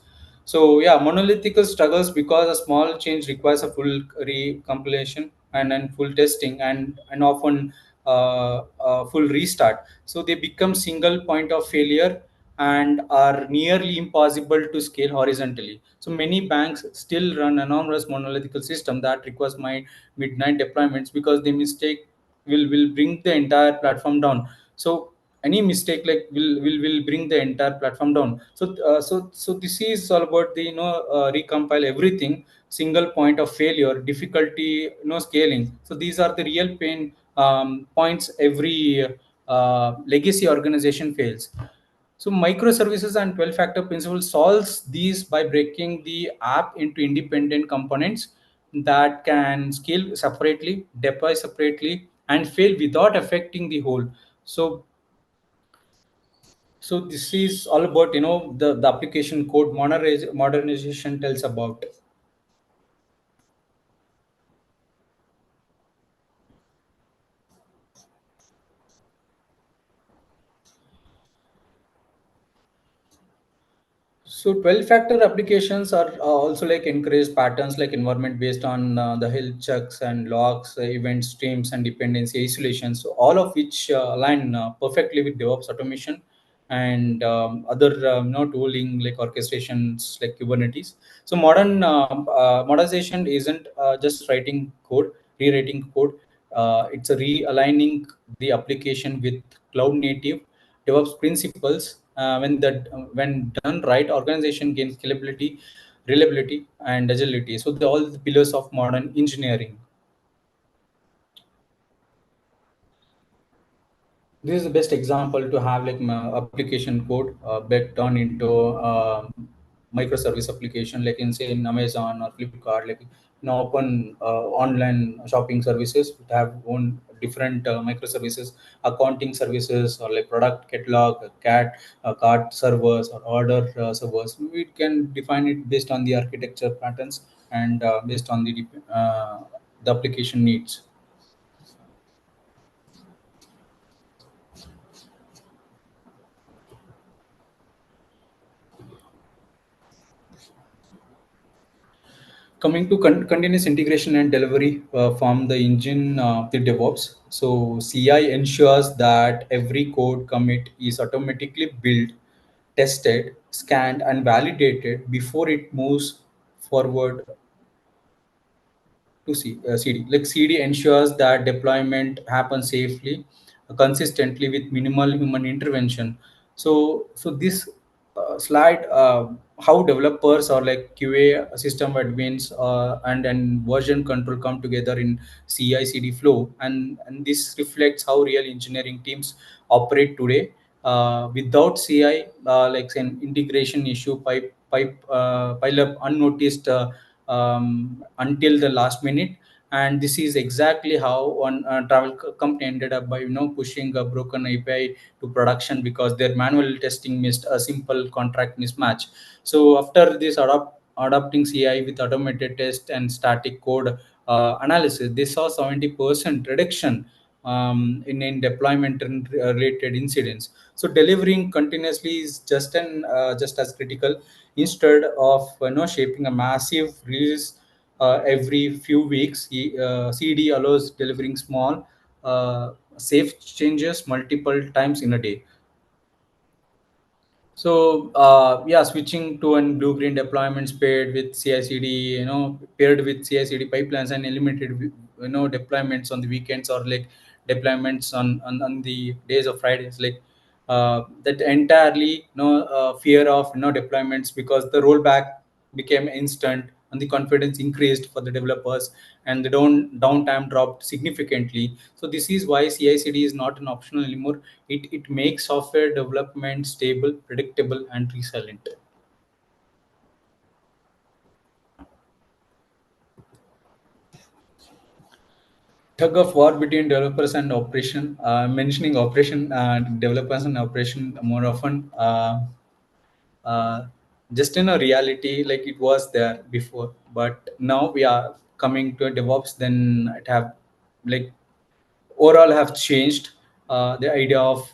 S2: So yeah, monolithical struggles because a small change requires a full recompilation and then full testing, and often full restart. So they become single point of failure and are nearly impossible to scale horizontally. So many banks still run enormous monolithical system that requires my midnight deployments because the mistake will bring the entire platform down. So any mistake like will bring the entire platform down. So this is all about the recompile everything, single point of failure, difficulty, scaling. So these are the real pain points every legacy organization fails. So microservices and 12 factor principle solves these by breaking the app into independent components that can scale separately, deploy separately, and fail without affecting the whole. So so this is all about the application code modernization tells about. So 12 factor applications are also like encourage patterns like environment based on the health checks and logs, event streams, and dependency isolation. So all of which align perfectly with DevOps automation and other tooling like orchestrations like Kubernetes. So modernization isn't just rewriting code. It's a realigning the application with cloud native DevOps principles. When done right, organization gains scalability, reliability, and agility. So all the pillars of modern engineering. This is the best example to have like my application code back down into microservice application, like in say in Amazon or Flipkart, like open online shopping services to have own different microservices, accounting services, or like product catalog, cart servers, or order servers. We can define it based on the architecture patterns and based on the application needs. Coming to continuous integration and delivery from the engine the DevOps. So CI ensures that every code commit is automatically built, tested, scanned, and validated before it moves forward to CD. Like CD ensures that deployment happens safely, consistently with minimal human intervention. So this slide how developers or like QA system admins and version control come together in CI/CD flow, and this reflects how real engineering teams operate today. Without CI, like an integration issue pile up unnoticed until the last minute. And this is exactly how one company ended up by pushing a broken API to production because their manual testing missed a simple contract mismatch. So after this adopting CI with automated test and static code analysis, they saw 70% reduction in deployment and related incidents. So delivering continuously is just as critical. Instead of shaping a massive release every few weeks, CD allows delivering small, safe changes multiple times in a day. So yeah, switching to an blue green deployments paired with CI/CD pipelines, and eliminated deployments on the weekends, or like deployments on the days of Fridays, like that entirely fear of deployments, because the rollback became instant and the confidence increased for the developers, and the downtime dropped significantly. So this is why CI/CD is not an optional anymore. It makes software development stable, predictable, and resilient. Tug of war between developers and operation. Mentioning operation, developers and operation more often. Uh, just in a reality, like it was there before. but now we are coming to a DevOps, then it have like overall have changed the idea of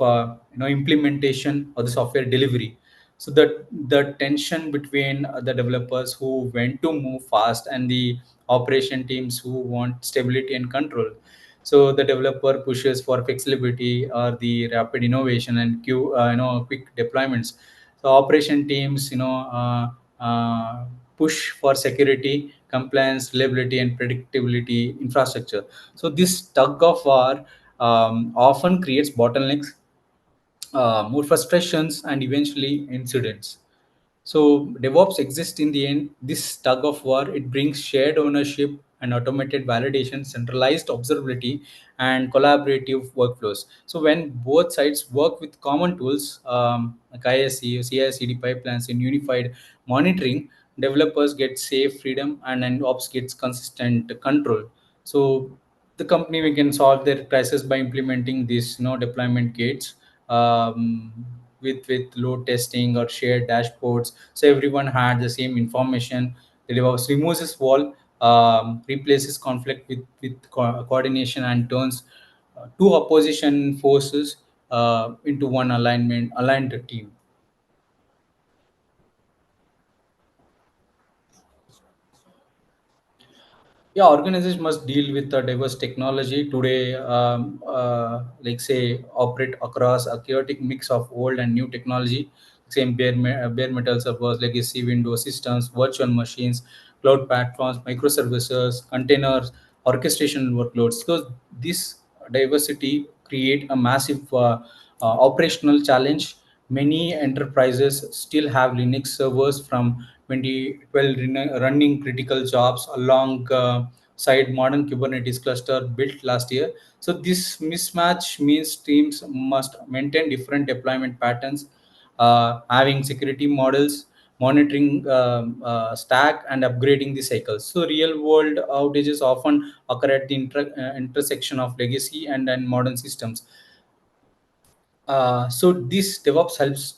S2: implementation or the software delivery. So the tension between the developers who want to move fast and the operation teams who want stability and control. So the developer pushes for flexibility or the rapid innovation and quick deployments. So operation teams push for security, compliance, reliability, and predictability infrastructure. So this tug of war often creates bottlenecks, more frustrations, and eventually incidents. So DevOps exists in the end. This tug of war, it brings shared ownership and automated validation, centralized observability, and collaborative workflows. So when both sides work with common tools like ISC, CI/CD pipelines, and unified monitoring, developers get safe freedom, and ops gets consistent control. So the company we can solve their crisis by implementing these deployment gates, um, with load testing or shared dashboards, so everyone had the same information. The DevOps removes this wall, replaces conflict with coordination, and turns two opposition forces into one aligned team. Yeah, organizations must deal with diverse technology today, like say operate across a chaotic mix of old and new technology. Same bare metal servers, legacy Windows systems, virtual machines, cloud platforms, microservices, containers, orchestration workloads. So this diversity create a massive operational challenge. Many enterprises still have Linux servers from 2012 running critical jobs alongside modern Kubernetes cluster built last year. So this mismatch means teams must maintain different deployment patterns, having security models, monitoring stack, and upgrading the cycles. So real world outages often occur at the intersection of legacy and modern systems. So this DevOps helps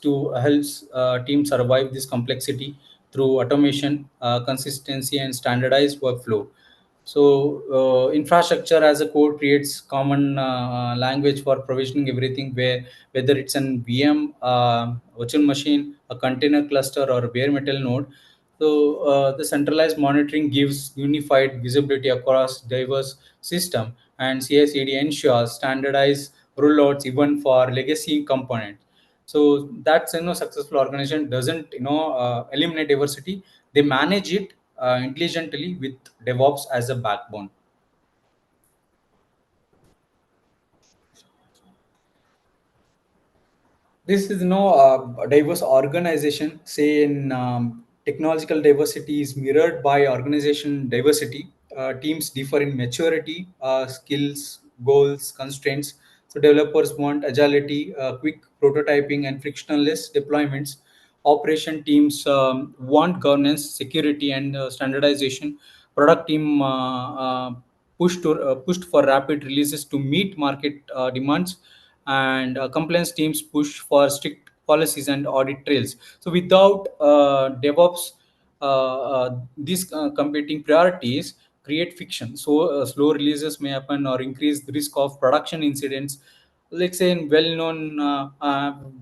S2: teams survive this complexity through automation, consistency, and standardized workflow. So infrastructure as a code creates common language for provisioning everything, where whether it's an VM, virtual machine, a container cluster, or a bare metal node. So the centralized monitoring gives unified visibility across diverse system, and CI/CD ensures standardized rollouts even for legacy components. So that's successful organization doesn't eliminate diversity; they manage it intelligently with DevOps as a backbone. This is a diverse organization. Say in technological diversity is mirrored by organization diversity. Teams differ in maturity, skills, goals, constraints. So developers want agility, quick prototyping, and frictionless deployments. Operation teams want governance, security, and standardization. Product team pushed for rapid releases to meet market demands, and compliance teams push for strict policies and audit trails. So without DevOps, these competing priorities create fiction. So slow releases may happen or increase the risk of production incidents. Like say in well-known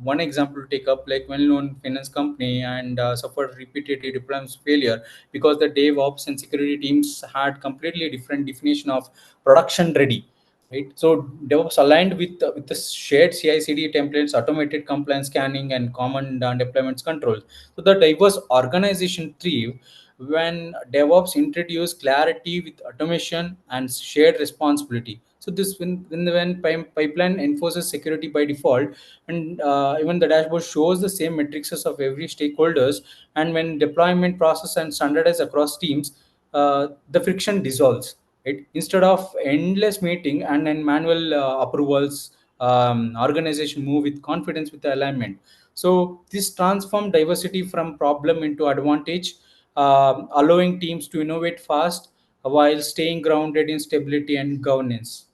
S2: one example to take up, like well-known finance company and suffered repeated deployments failure because the DevOps and security teams had completely different definition of production ready, right? So DevOps aligned with the shared CI/CD templates, automated compliance scanning, and common deployments controls. So the diverse organization thrive when DevOps introduce clarity with automation and shared responsibility. So this when pipeline enforces security by default, and even the dashboard shows the same metrics of every stakeholders, and when deployment process and standardize across teams, the friction dissolves. Right? Instead of endless meeting and manual approvals, organization move with confidence with the alignment. So this transform diversity from problem into advantage, allowing teams to innovate fast while staying grounded in stability and governance.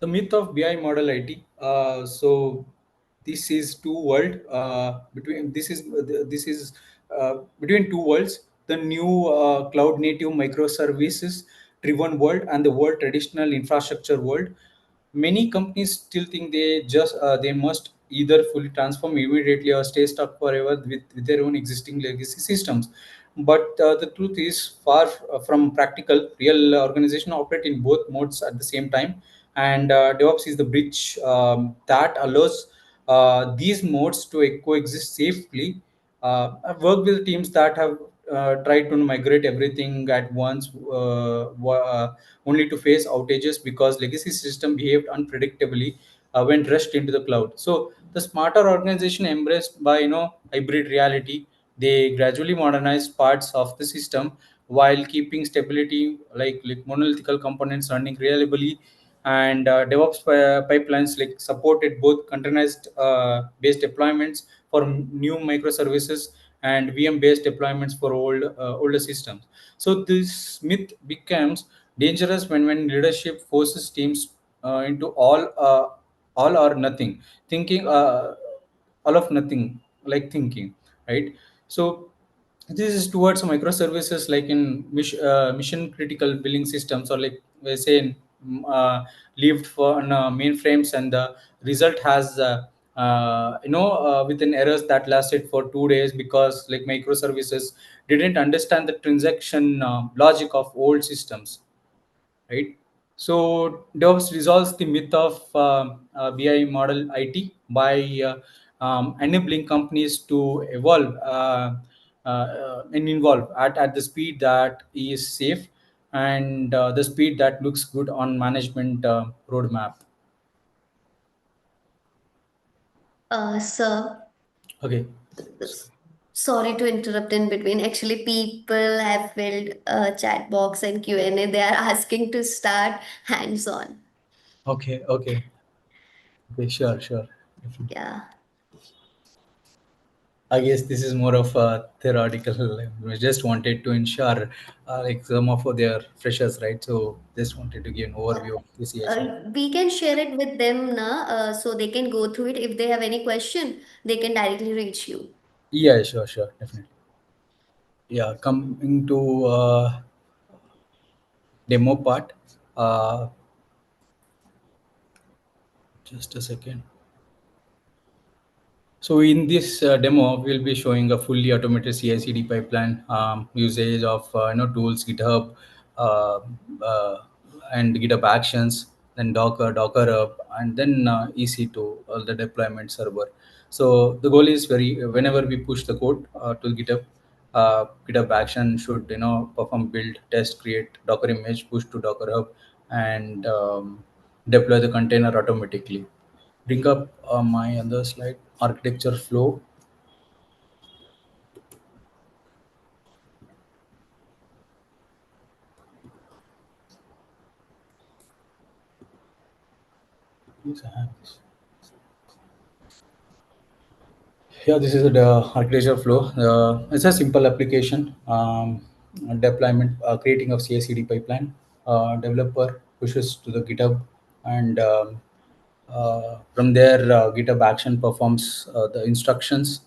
S2: The myth of BI model IT. So this is two world between this is between two worlds, the new cloud native microservices driven world and the world traditional infrastructure world. Many companies still think they must either fully transform immediately or stay stuck forever with their own existing legacy systems. But the truth is far from practical. Real organization operate in both modes at the same time, and DevOps is the bridge that allows these modes to coexist safely. I've worked with teams that have tried to migrate everything at once, only to face outages because legacy system behaved unpredictably when rushed into the cloud. So the smarter organization embraced by hybrid reality, they gradually modernized parts of the system while keeping stability, like monolithical components running reliably. And DevOps pipelines like supported both containerized based deployments for new microservices and VM based deployments for older systems. So this myth becomes dangerous when leadership forces teams into all or nothing thinking, all of nothing like thinking, right? So this is towards microservices like in mission critical billing systems, or like we say in, lived for on, mainframes, and the result has within errors that lasted for 2 days because like microservices didn't understand the transaction logic of old systems, right? So DevOps resolves the myth of BI model IT by enabling companies to evolve and involve at the speed that is safe, and the speed that looks good on management roadmap.
S1: Sir,
S2: Okay.
S1: s- sorry to interrupt in between. Actually, people have filled chat box and Q&A. They are asking to start hands-on.
S2: Okay. Okay. Okay. Sure. Sure. Definitely.
S1: Yeah.
S2: I guess this is more of a theoretical. I just wanted to ensure, like some of their freshers, right? So just wanted to give an
S1: Uh,
S2: overview of the CI/CD.
S1: we can share it with them na, so they can go through it. If they have any question, they can directly reach you.
S2: Yeah, sure, sure, definitely. Yeah, coming to demo part. Uh, just a second. So in this demo, we'll be showing a fully automated CI/CD pipeline, usage of tools, GitHub, uh, uh, and GitHub Actions, then Docker Hub, and then EC2, the deployment server. So the goal is very whenever we push the code to GitHub, GitHub Action should perform build, test, create Docker image, push to Docker Hub, and deploy the container automatically. Bring up my other slide, architecture flow. Yes, I have this. Yeah, this is the architecture flow. It's a simple application, deployment, creating of CI/CD pipeline. Developer pushes to the GitHub, and from there, GitHub Action performs the instructions,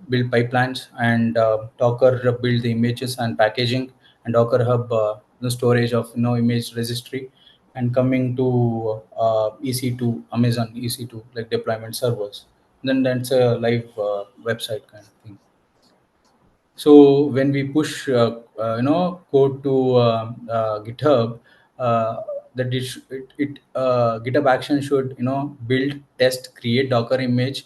S2: build pipelines, and Docker build the images and packaging, and Docker Hub the storage of image registry, and coming to EC2, Amazon EC2, like deployment servers. Then that's a live website kind of thing. So when we push code to GitHub, that GitHub Action should build, test, create Docker image,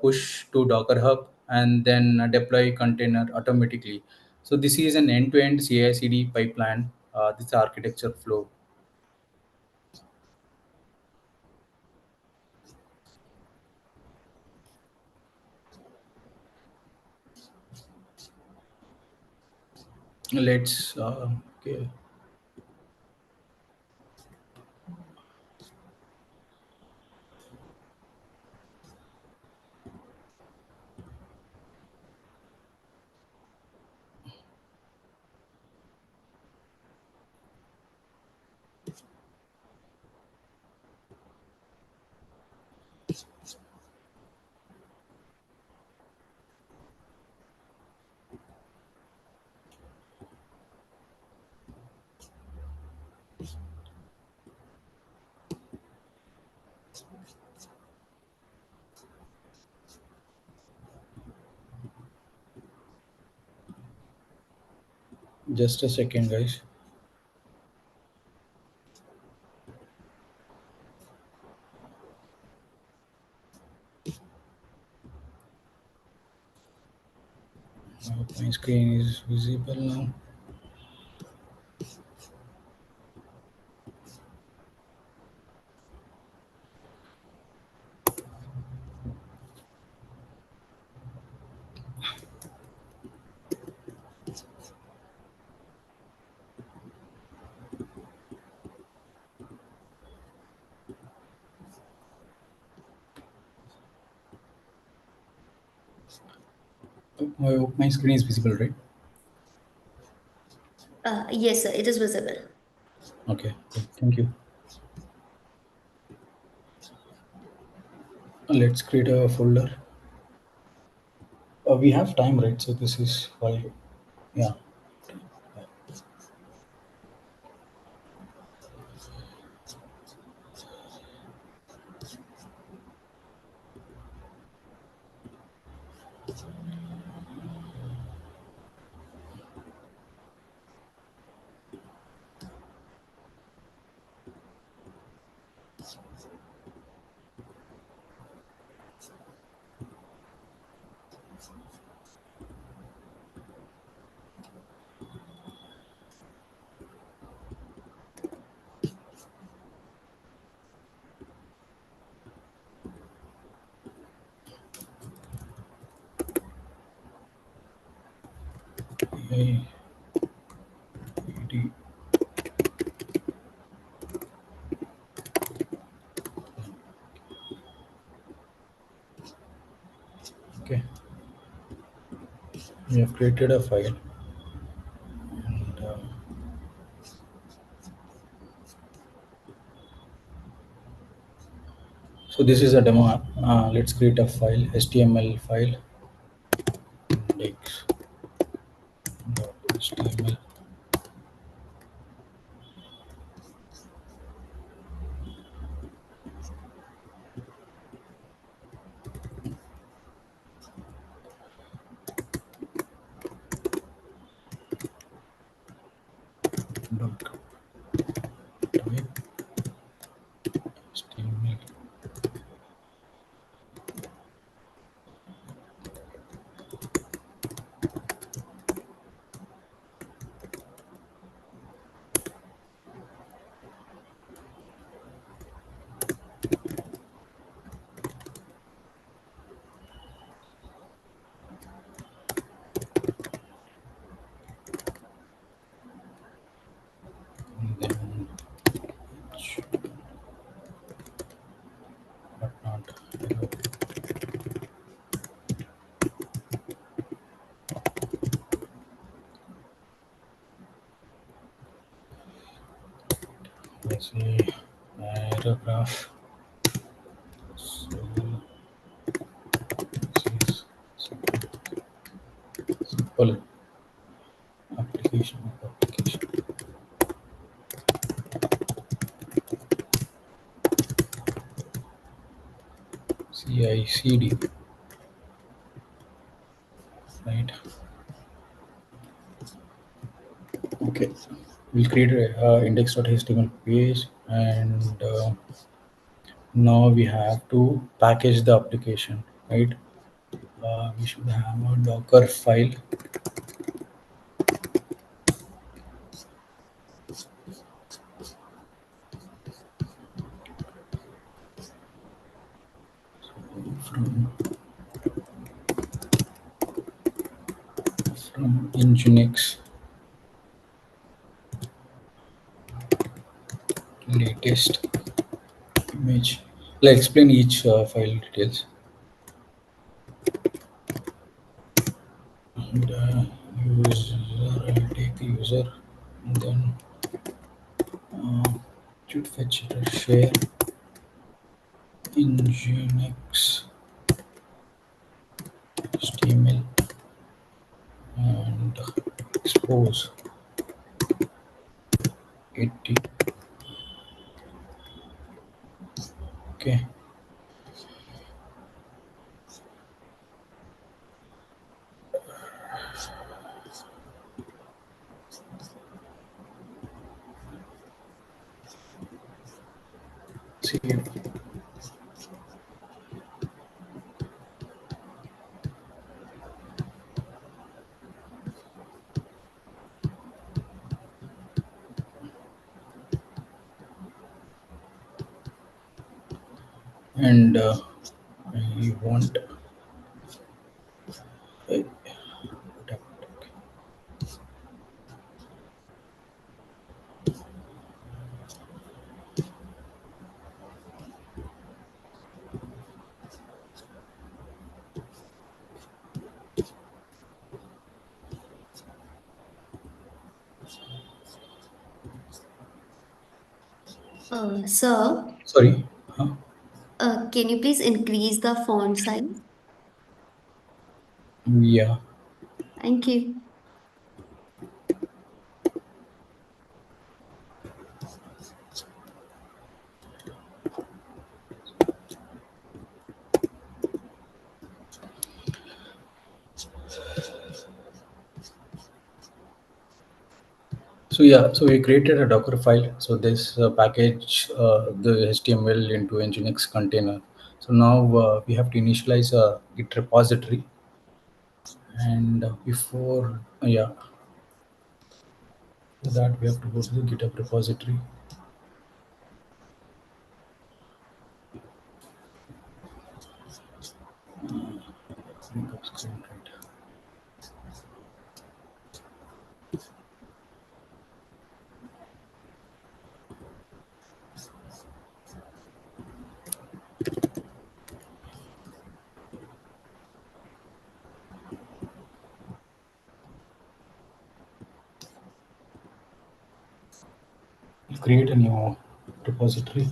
S2: push to Docker Hub, and then deploy container automatically. So this is an end-to-end CI/CD pipeline. This architecture flow. Let's okay. Just a second, guys. I hope my screen is visible now. I hope my screen is visible, right?
S1: Yes, sir, it is visible.
S2: Okay, cool. Thank you. Let's create a folder. We have time, right? So this is why, yeah. Hey, ID. Okay, we have created a file, and so this is a demo app. Let's create a file, HTML file, index.html. Dot type HTML. And then whatnot. Let's say paragraph. So this is simple application of application. CI/CD, right? Okay, we'll create a index.html page, and now we have to package the application, right? We should have a Docker file from Nginx latest image. Let's explain each file details. And user, I'll take the user, and then uh, should fetch it or share Nginx HTML and expose it. Okay, see, and I want uh,
S1: Sir,
S2: sorry. Huh?
S1: can you please increase the font size?
S2: Yeah.
S1: Thank you.
S2: So yeah, so we created a Docker file. So this package the HTML into Nginx container. So now we have to initialize a Git repository, and before yeah, for that we have to go to the GitHub repository. Bring up screen, right. You create a new repository.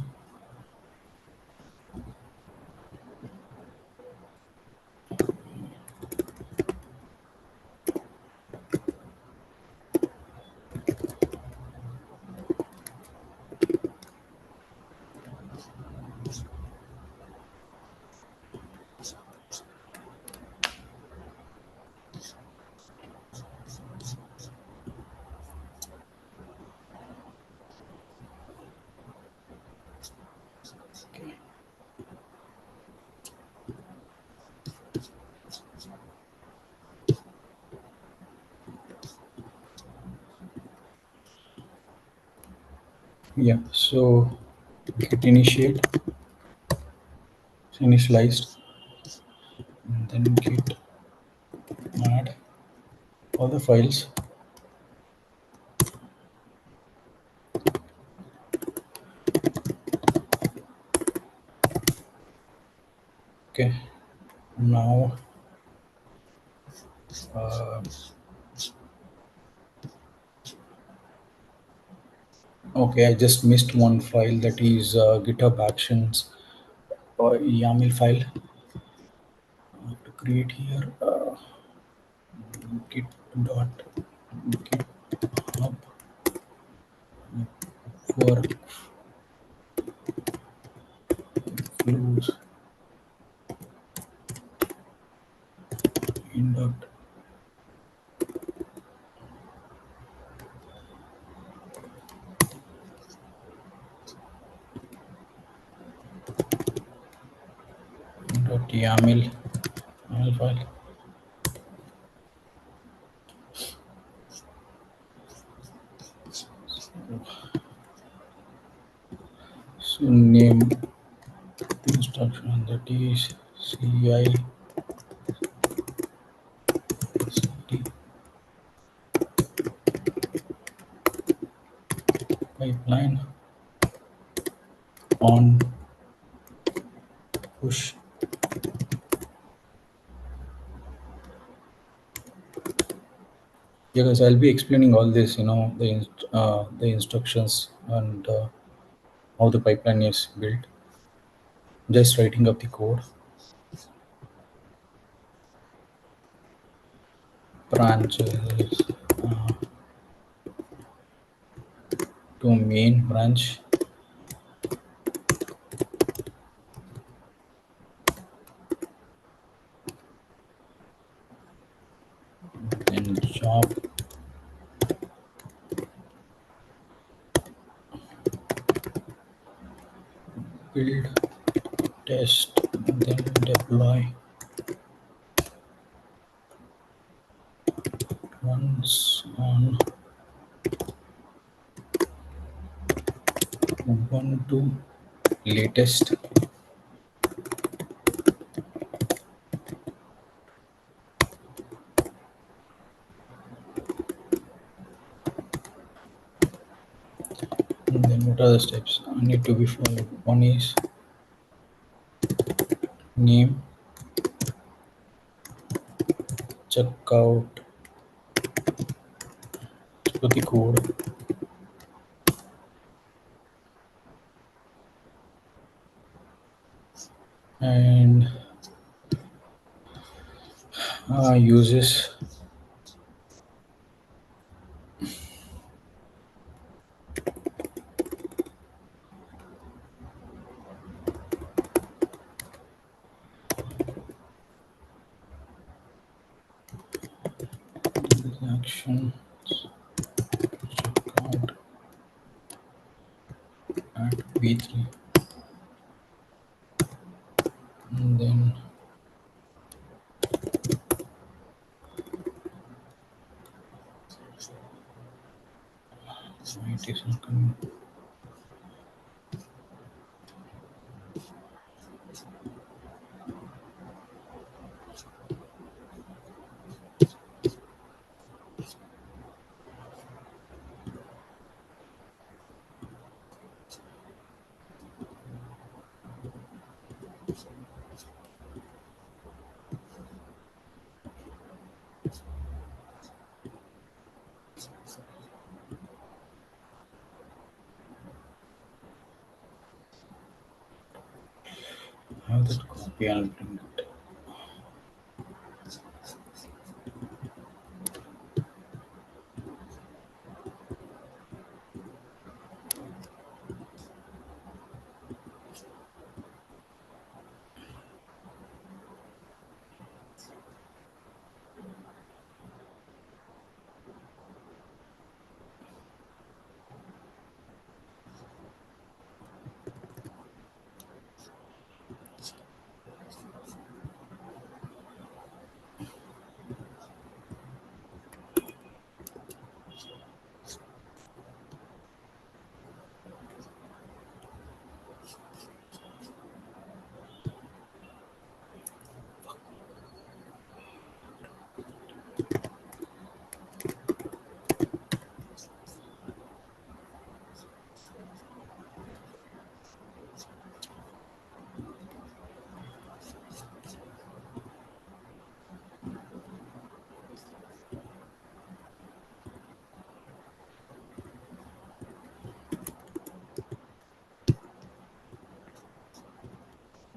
S2: Yeah, so git initiate, initialized, and then git add all the files. Okay, now uh, okay, I just missed one file, that is GitHub Actions or YAML file. I have to create here git dot github workflows in dot YAML file. So name the instruction, that is CI pipeline on push. Yeah, guys, I'll be explaining all this, the instructions and how the pipeline is built. Just writing up the code. Branches uh, to main branch, then job build, test, and then deploy once on Ubuntu latest. And then what are the steps need to be followed? One is name, check out the code, and uses action, check out at B3, and then it is not coming. Have that copy and bring it.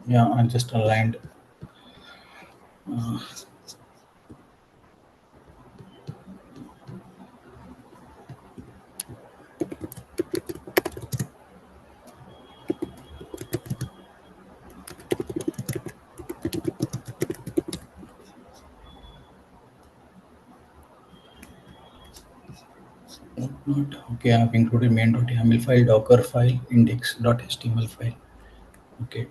S2: Yeah, I just aligned. Not okay. I've included main.yaml file, docker file, index.html file. Okay,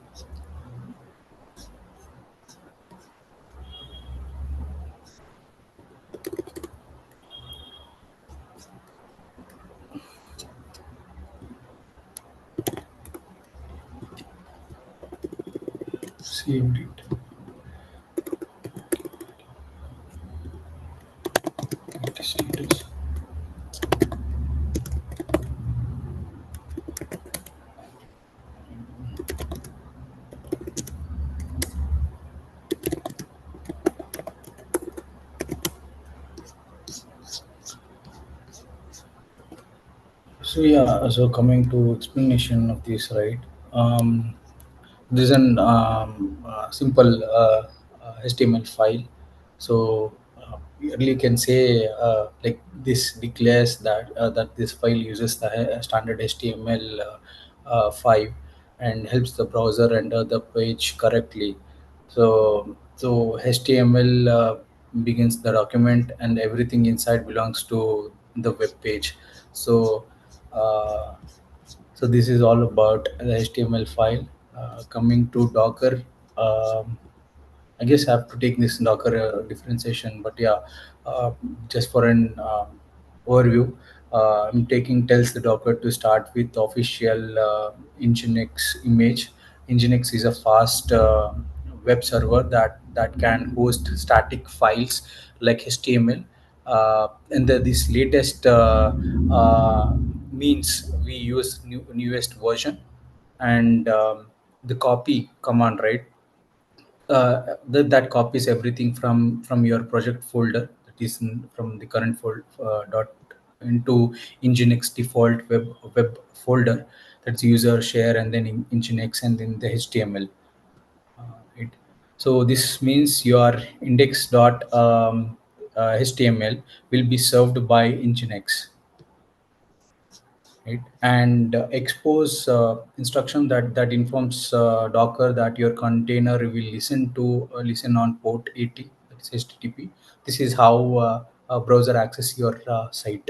S2: saved it. It is status. So yeah, so coming to explanation of this, right? Um, this is an simple HTML file. So we really can say like this declares that this file uses the standard HTML 5 and helps the browser render the page correctly. So HTML begins the document, and everything inside belongs to the web page. So uh, so this is all about the HTML file. Coming to Docker, I guess I have to take this Docker differentiation, but yeah, uh, just for an overview, I'm taking tells the Docker to start with official Nginx image. Nginx is a fast web server that can host static files like HTML. And this latest means we use newest version, and the copy command, right? That copies everything from your project folder, that is from the current folder dot into Nginx default web folder, that's user share and then in Nginx and then the HTML. Right. So this means your index.html will be served by Nginx, right? And expose instruction that informs Docker that your container will listen on port 80, that is HTTP. This is how a browser access your site.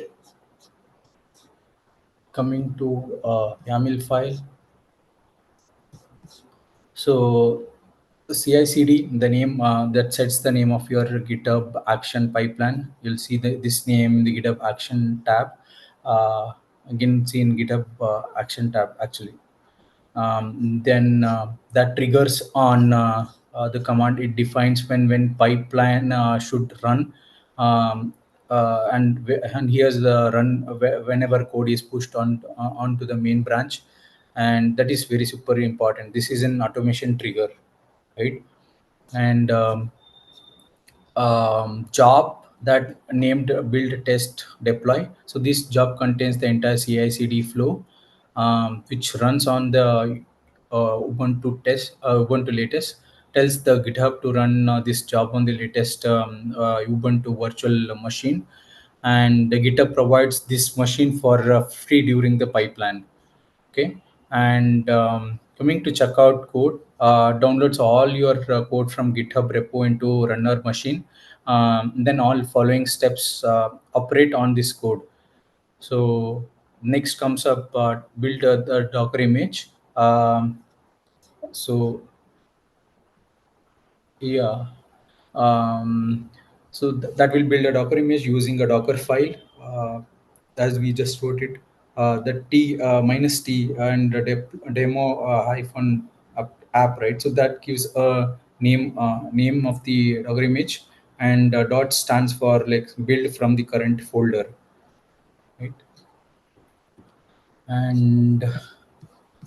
S2: Coming to YAML file, so CI/CD, the name that sets the name of your GitHub action pipeline. You'll see this name in the GitHub action tab. Again, see in GitHub action tab actually. Then that triggers on the command. It defines when pipeline should run, um, and here's the run whenever code is pushed onto the main branch, and that is very super important. This is an automation trigger, right? And job that named build test deploy. So this job contains the entire CI/CD flow, which runs on the Ubuntu latest. Tells the GitHub to run this job on the latest Ubuntu virtual machine, and the GitHub provides this machine for free during the pipeline. Okay. And coming to checkout code, downloads all your code from GitHub repo into runner machine. Then all following steps operate on this code. So next comes up build the Docker image. So yeah. Um, so that will build a Docker image using a Docker file, as we just wrote it. The T minus T and the demo hyphen app, right? So that gives a name of the Docker image, and dot stands for like build from the current folder, right? And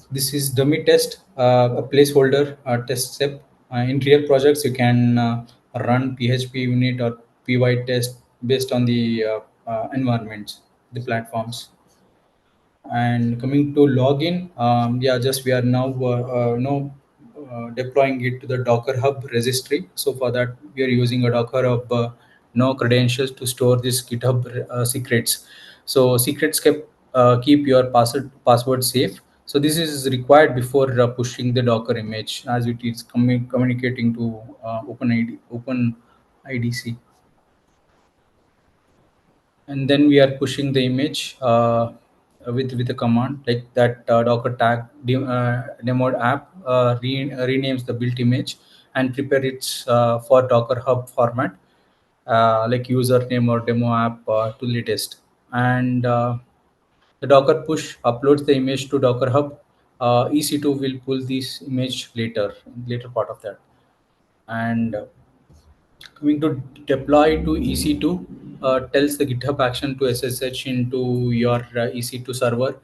S2: this is dummy test, a placeholder test step. In real projects, you can run PHP unit or py test based on the environments, the platforms. And coming to login, yeah, just we are now deploying it to the Docker Hub registry. So for that, we are using a Docker Hub no credentials to store this GitHub secrets. So secrets keep your password safe. So this is required before pushing the Docker image, as it is communicating to Open IDC. And then we are pushing the image with a command like that. Docker tag demo app renames the built image and prepare it for Docker Hub format, like username or demo app to latest. And the Docker push uploads the image to Docker Hub. EC2 will pull this image later part of that. And coming to deploy to EC2, tells the GitHub action to SSH into your EC2 server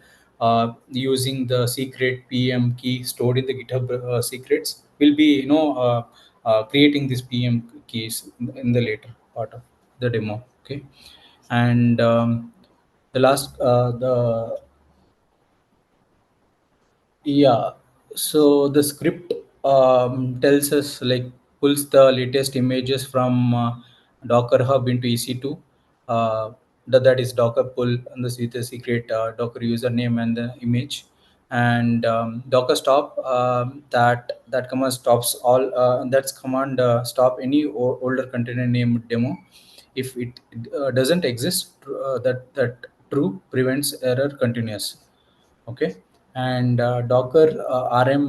S2: using the secret PM key stored in the GitHub secrets. Will be creating these PM keys in the later part of the demo. Okay. And the last the Yeah, so the script tells us like pulls the latest images from Docker Hub into EC2. That is Docker pull and the secret Docker username and the image, and Docker stop. That command stops all. That's command stop any older container name demo. If it doesn't exist, that true prevents error continuous. Okay. And Docker rm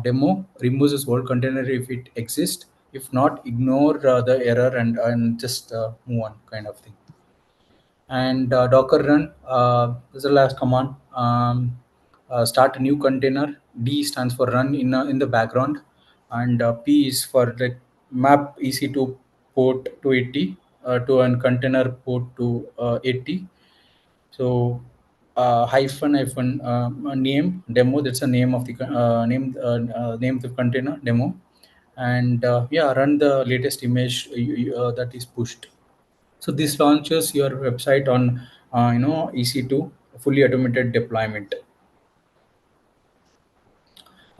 S2: demo removes this whole container if it exists. If not, ignore the error and just move on, kind of thing. And docker run, this is the last command. Start a new container. D stands for run in the background, and P is for like map EC2 port to 80 to an container port to 80. So hyphen name demo, that's the name of the name of the container demo. And yeah, run the latest image that is pushed. So this launches your website on EC2 fully automated deployment.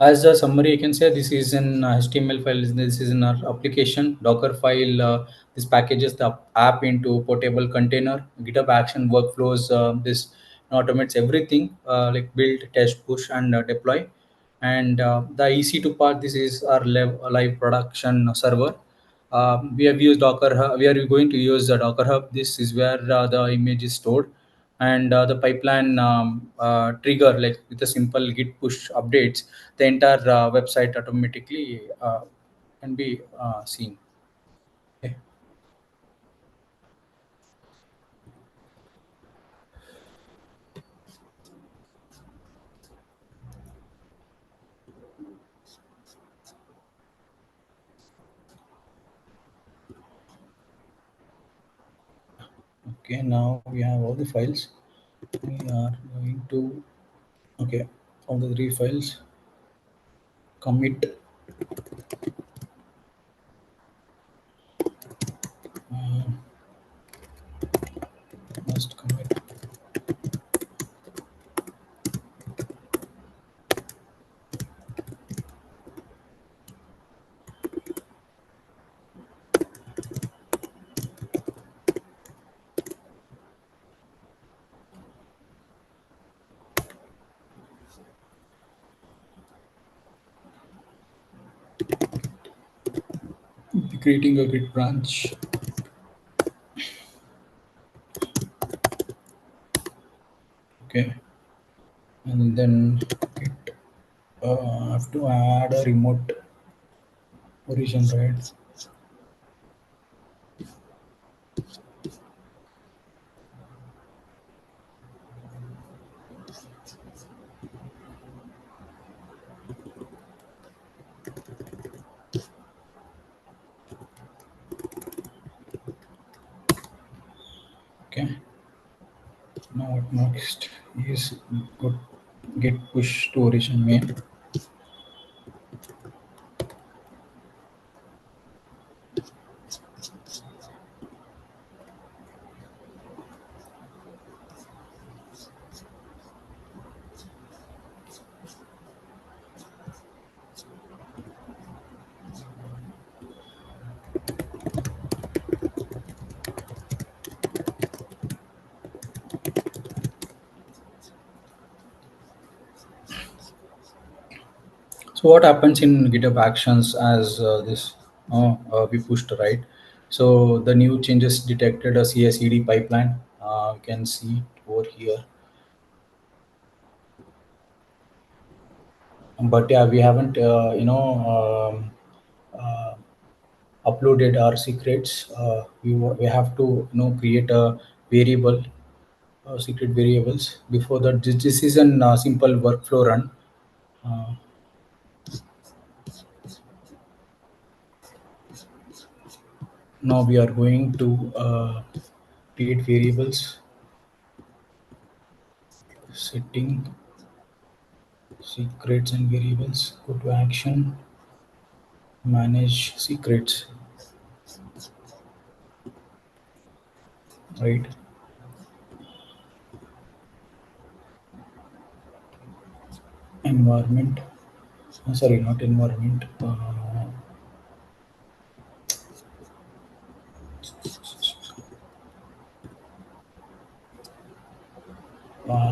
S2: As a summary, I can say this is an HTML file. This is in our application Docker file. This packages the app into portable container. GitHub Action workflows. This automates everything like build, test, push, and deploy. And the EC2 part. This is our live production server. We have used Docker. We are going to use the Docker Hub. This is where the image is stored, and the pipeline trigger, like with a simple git push updates, the entire website automatically can be seen. Okay. Okay, now we have all the files. We are going to, okay, all the three files. Commit, uh, must commit. Creating a git branch. Okay, and then git, have to add a remote origin, right? Okay, now what next is good git push to origin main. So what happens in GitHub Actions as this we pushed, right? So the new changes detected a CI/CD pipeline. You can see it over here, but yeah, we haven't uh, uploaded our secrets. We have to create a variable, secret variables. Before that, this is a simple workflow run. Uh, Now we are going to create variables. Setting secrets and variables. Go to action, manage secrets, right? Environment, sorry, not environment,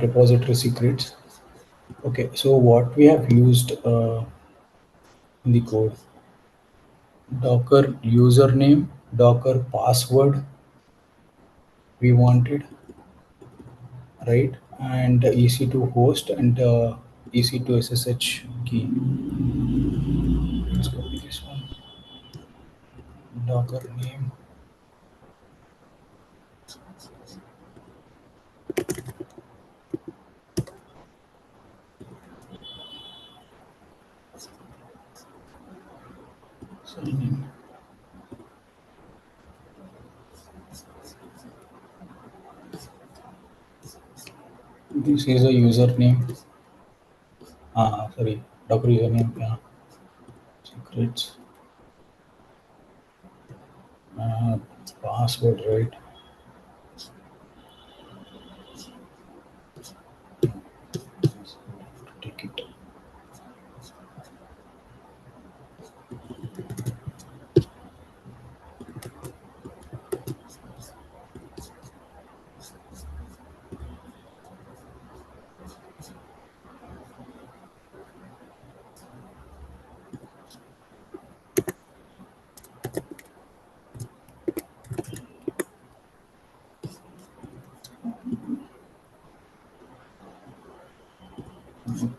S2: repository secrets. Okay, so what we have used in the code: Docker username, Docker password we wanted, right? And EC2 host and EC to SSH key. Let's copy this one. Docker name. Sign in. This is a username. Sorry, Docker username. Yeah, secrets. Uh, Password, right? Take it.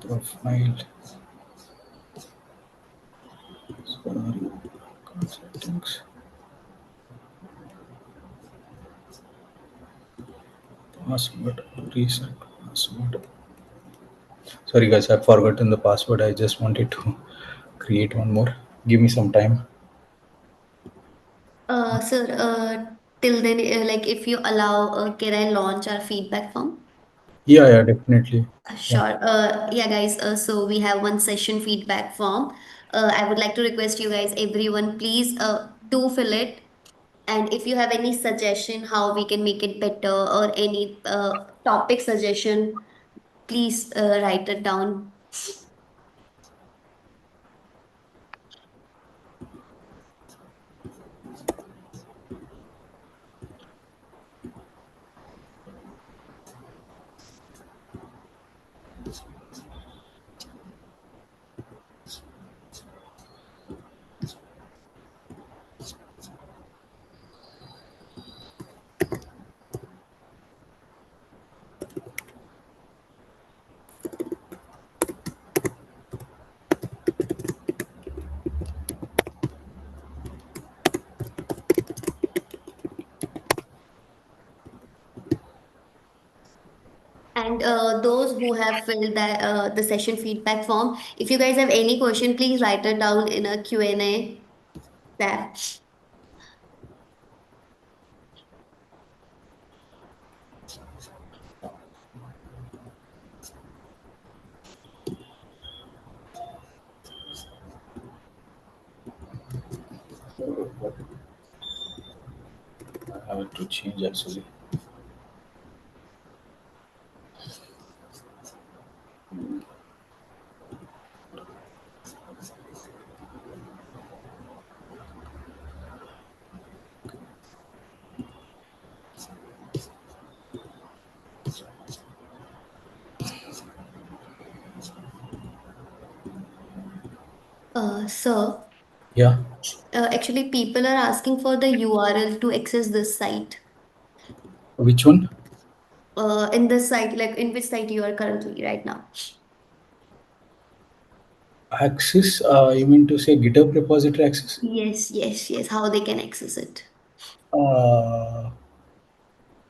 S2: Profile. Sorry. Settings. Password. Reset password. Sorry, guys, I've forgotten the password. I just wanted to create one more. Give me some time.
S1: Sir, till then, like if you allow, can I launch our feedback form?
S2: Yeah, yeah, definitely. Yeah.
S1: Sure. Yeah, guys. So we have one session feedback form. I would like to request you guys, everyone, please do fill it. And if you have any suggestion how we can make it better or any topic suggestion, please write it down. And those who have filled the session feedback form, if you guys have any question, please write it down in a Q&A tab.
S2: I have to change actually.
S1: So,
S2: Yeah.
S1: actually, people are asking for the URL to access this site.
S2: Which one?
S1: In this site, like in which site you are currently right now.
S2: Access? You mean to say GitHub repository access?
S1: Yes, yes, yes. How they can access it.
S2: Uh,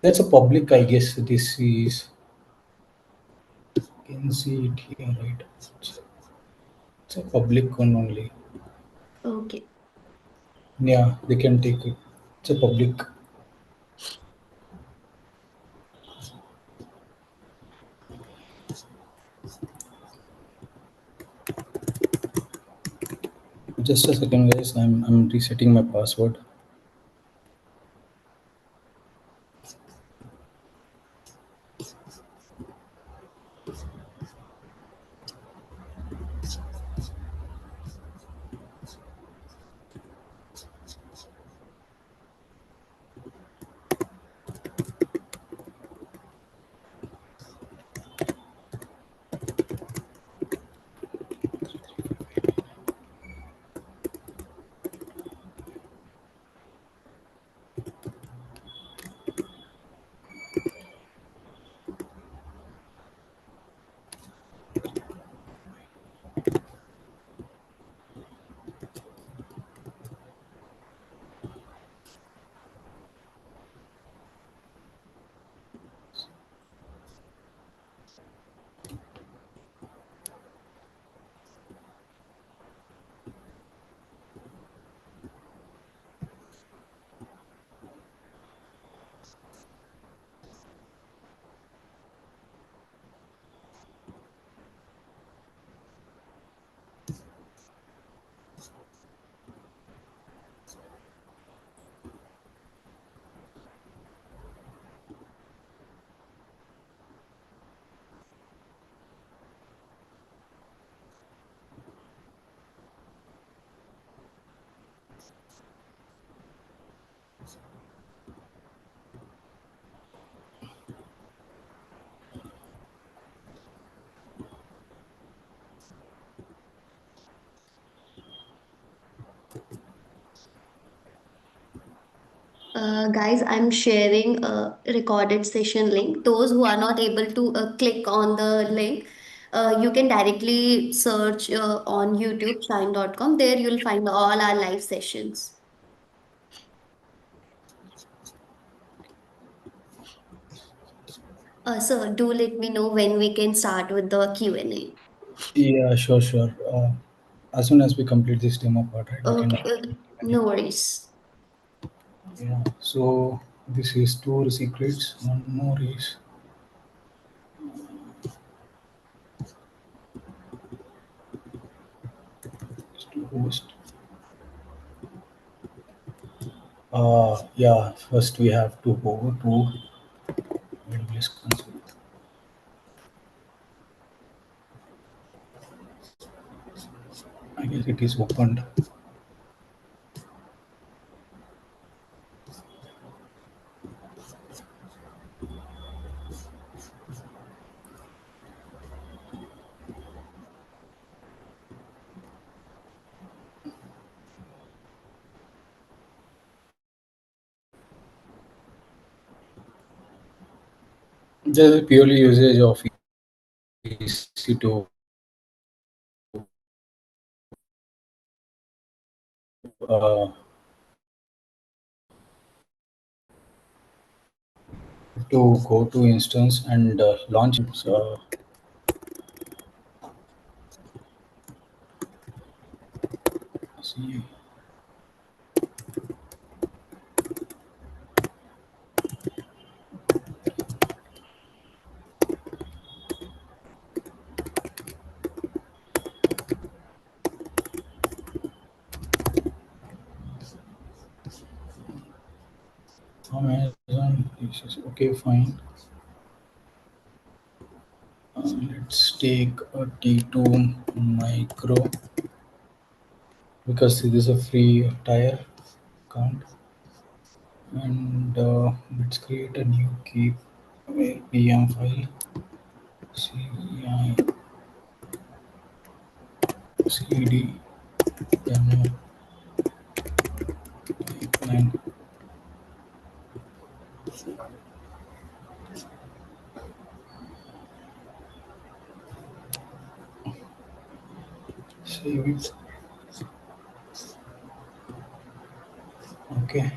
S2: that's a public, I guess. This is, you can see it here, right? It's a public one only.
S1: Okay.
S2: Yeah, they can take it. It's a public. Just a second, guys. I'm resetting my password.
S1: guys, I'm sharing a recorded session link. Those who are not able to click on the link, you can directly search on YouTube, Shine.com. There you'll find all our live sessions. So do let me know when we can start with the Q&A.
S2: Yeah, sure, sure. As soon as we complete this demo part, right, we can.
S1: Okay, no worries.
S2: Yeah. So this is two secrets. One more is to host. Yeah. First we have to go to AWS console. I guess it is opened. Just purely usage of EC2 uh, to go to instance and launch. See, Amazon. Okay, fine. Let's take a T2 micro because it is a free tire account. And let's create a new key PM file. CI CD demo pipeline. Save it. Okay.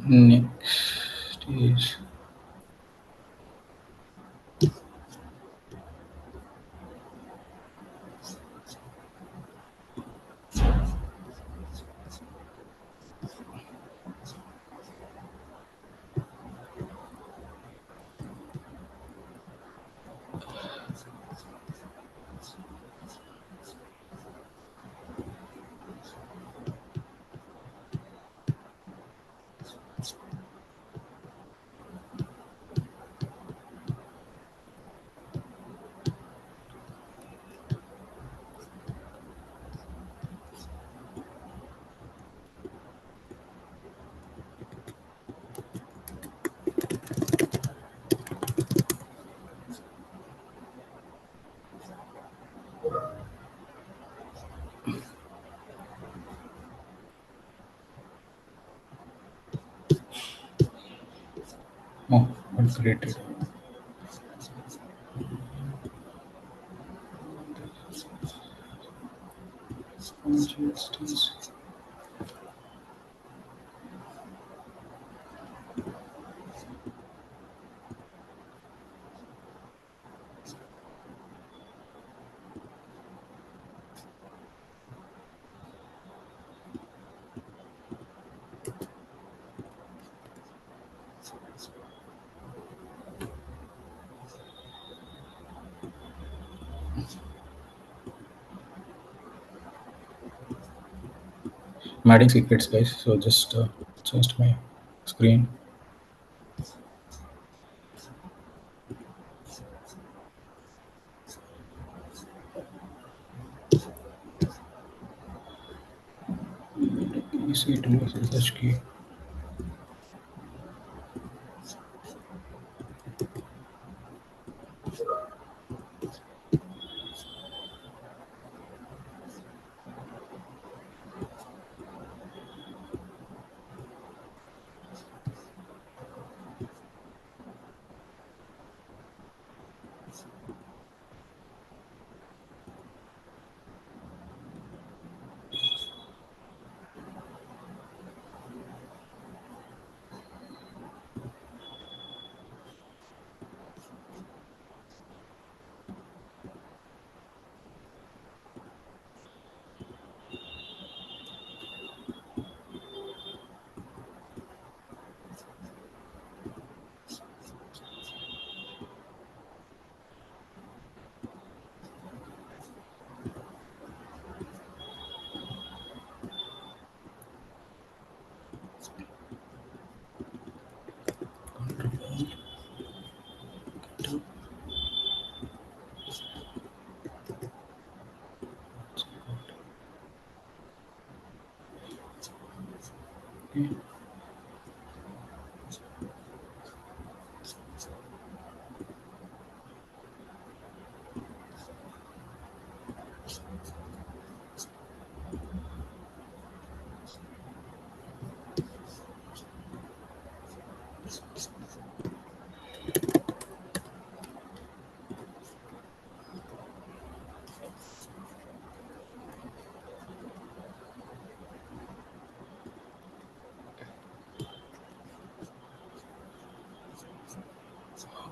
S2: Next is oh, what created. I'm adding secrets, guys. So just my screen. EC2 SSH key.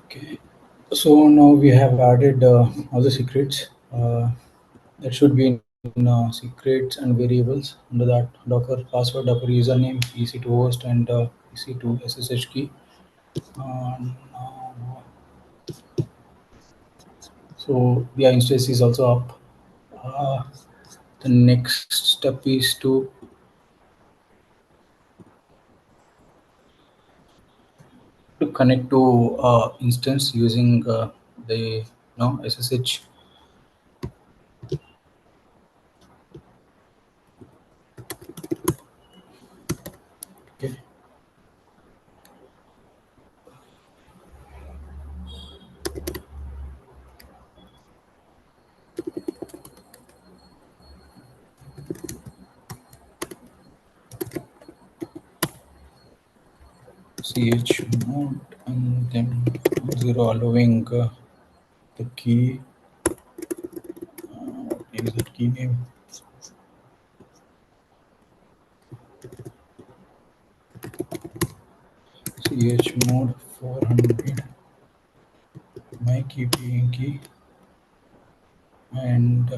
S2: Okay. So now we have added all the secrets that should be in secrets and variables. Under that, Docker password, Docker username, EC2 host, and EC2 SSH key. Now, so the instance is also up. Uh, the next step is to connect to instance using the no SSH. Okay. chmod and then 0 allowing the key. What is that key name? chmod 400 my key being key and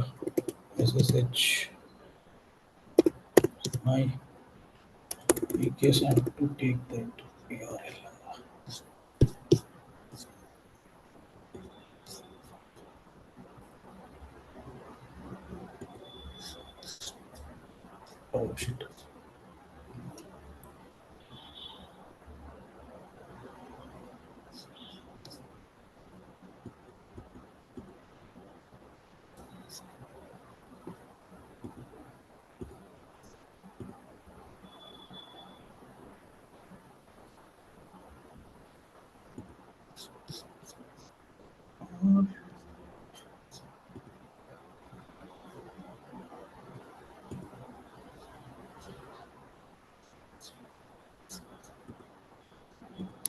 S2: ssh my. In case I have to take that URL. Oh shit.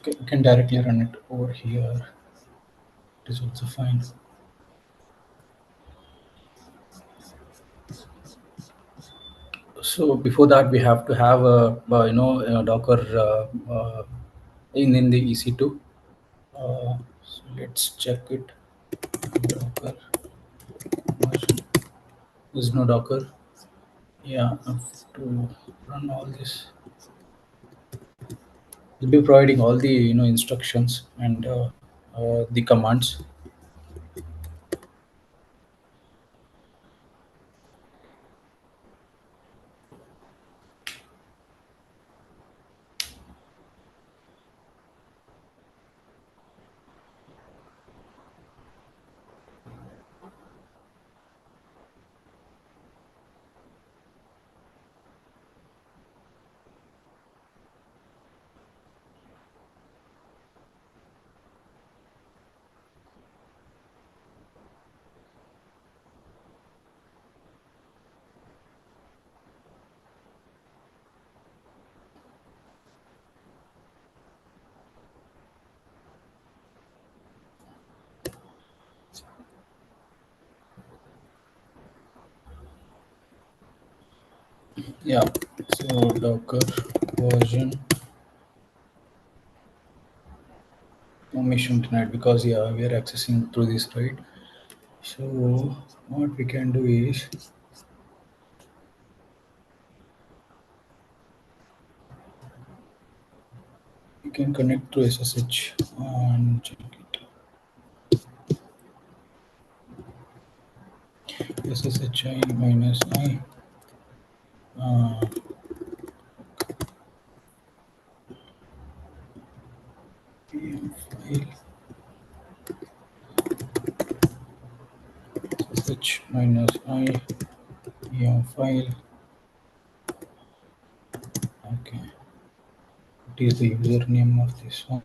S2: Okay, you can directly run it over here. It is also fine. So before that, we have to have a Docker in the EC2. So let's check it. Docker version. There's no Docker. Yeah, I have to run all this. We'll be providing all the instructions and the commands. Yeah. So Docker version permission denied because yeah we are accessing through this, right? So what we can do is we can connect to SSH and check it. SSHI minus I uh, PM file SSH minus I PM file. Okay, what is the username of this one?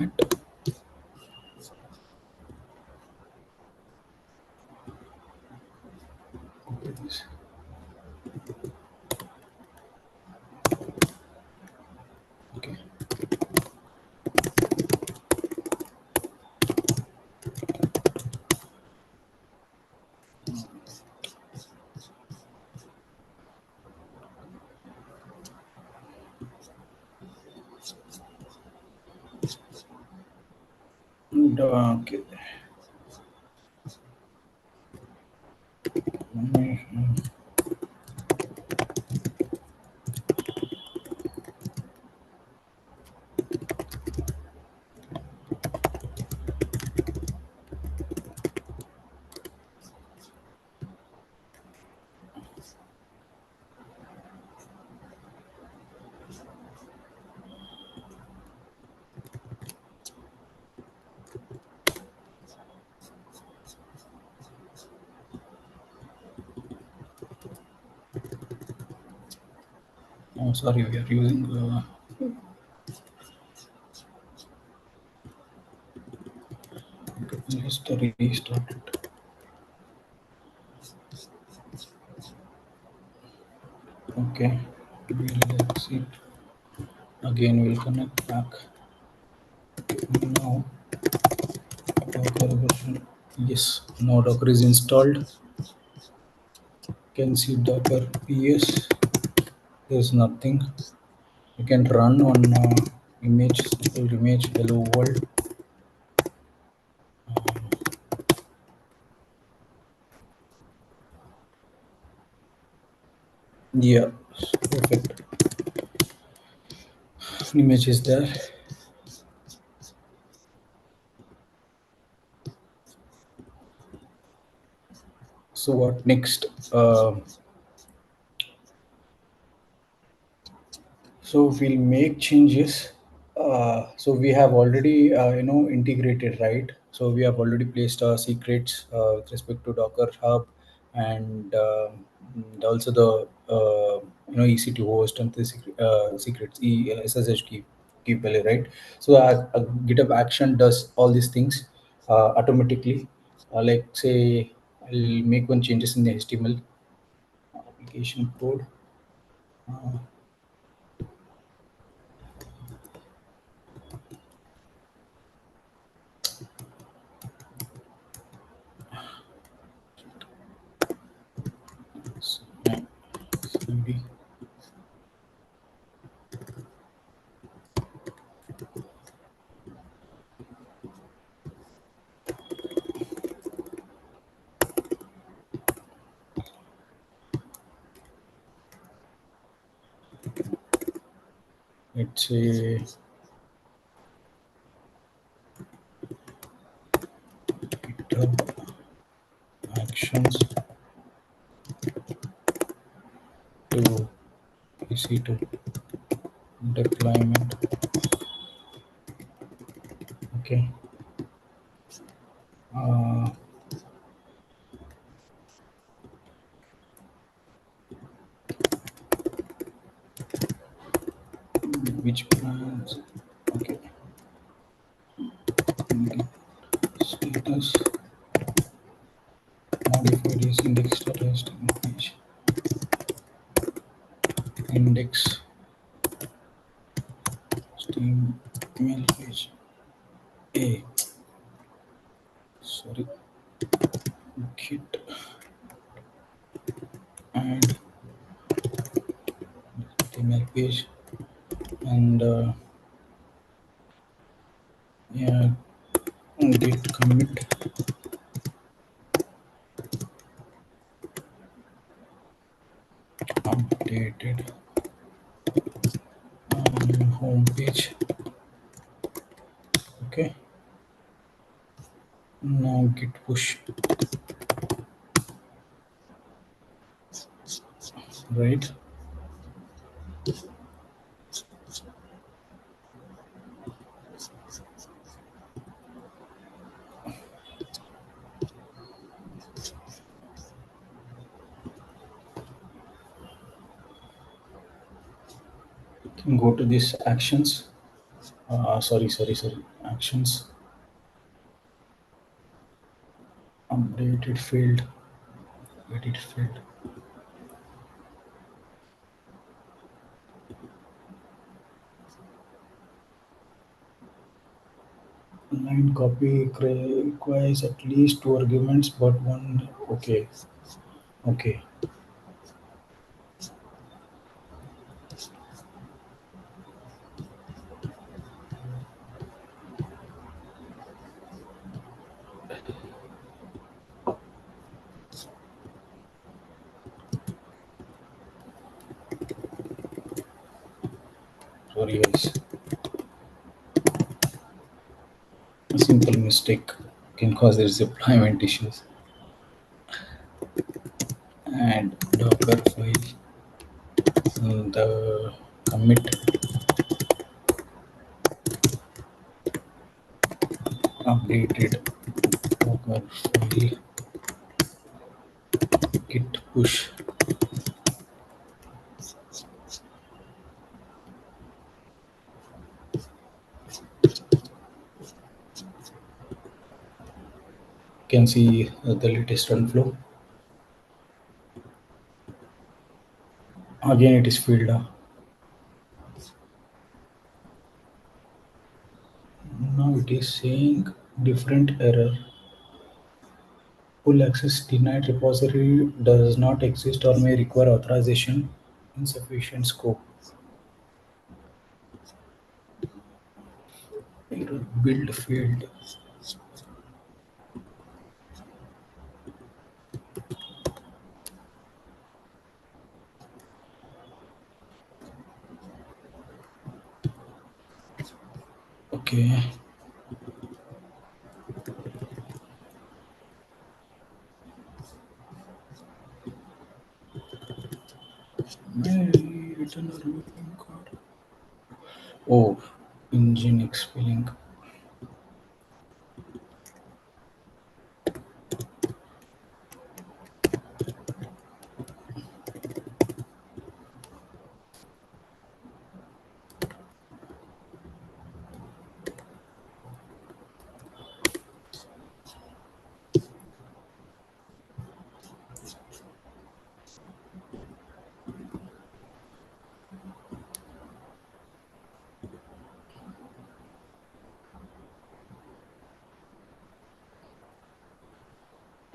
S2: at this. Okay. Okay. Oh, sorry, we are using. Just restart it. Okay. We'll exit. Again, we'll connect back. Now, Docker version. Yes, now Docker is installed. Can see Docker PS. There's nothing. You can run on image, simple image, hello world. Yeah, perfect. Image is there. So what next? So we'll make changes. So we have already, integrated, right? So we have already placed our secrets with respect to Docker Hub, and also the EC2 host and the secrets SSH key value, right? So GitHub Action does all these things automatically. Like say, I'll make one changes in the HTML application code. Uh, yeah, CD. Let's say GitHub Actions to EC2 deployment. Okay. Uh, which plans? Okay. Git status modified is index status page index steam email page. A sorry git and email page and yeah git commit updated home page. Okay. Now git push, right? Go to these actions, Sorry. Actions updated failed. Edit failed. Line copy requires at least two arguments, but one. Okay. Okay. Sorry, guys. A simple mistake can cause these deployment issues. And Docker file. The commit updated Docker file git push. You can see the latest run flow. Again, it is filled. Now it is saying different error. Full access denied repository does not exist or may require authorization. Insufficient scope. Error build failed. Okay. May return a reviewing code. Oh, engine explaining.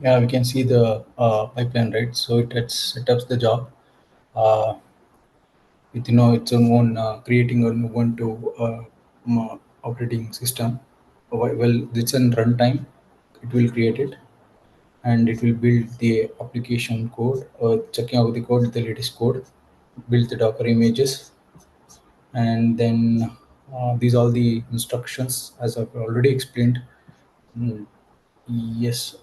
S2: Yeah, we can see the pipeline, right? So it set up the job uh, with its own creating an Ubuntu operating system. Well, it's in runtime. It will create it and it will build the application code, checking out the code, the latest code, build the Docker images, and then these all the instructions as I've already explained. Mm, yes,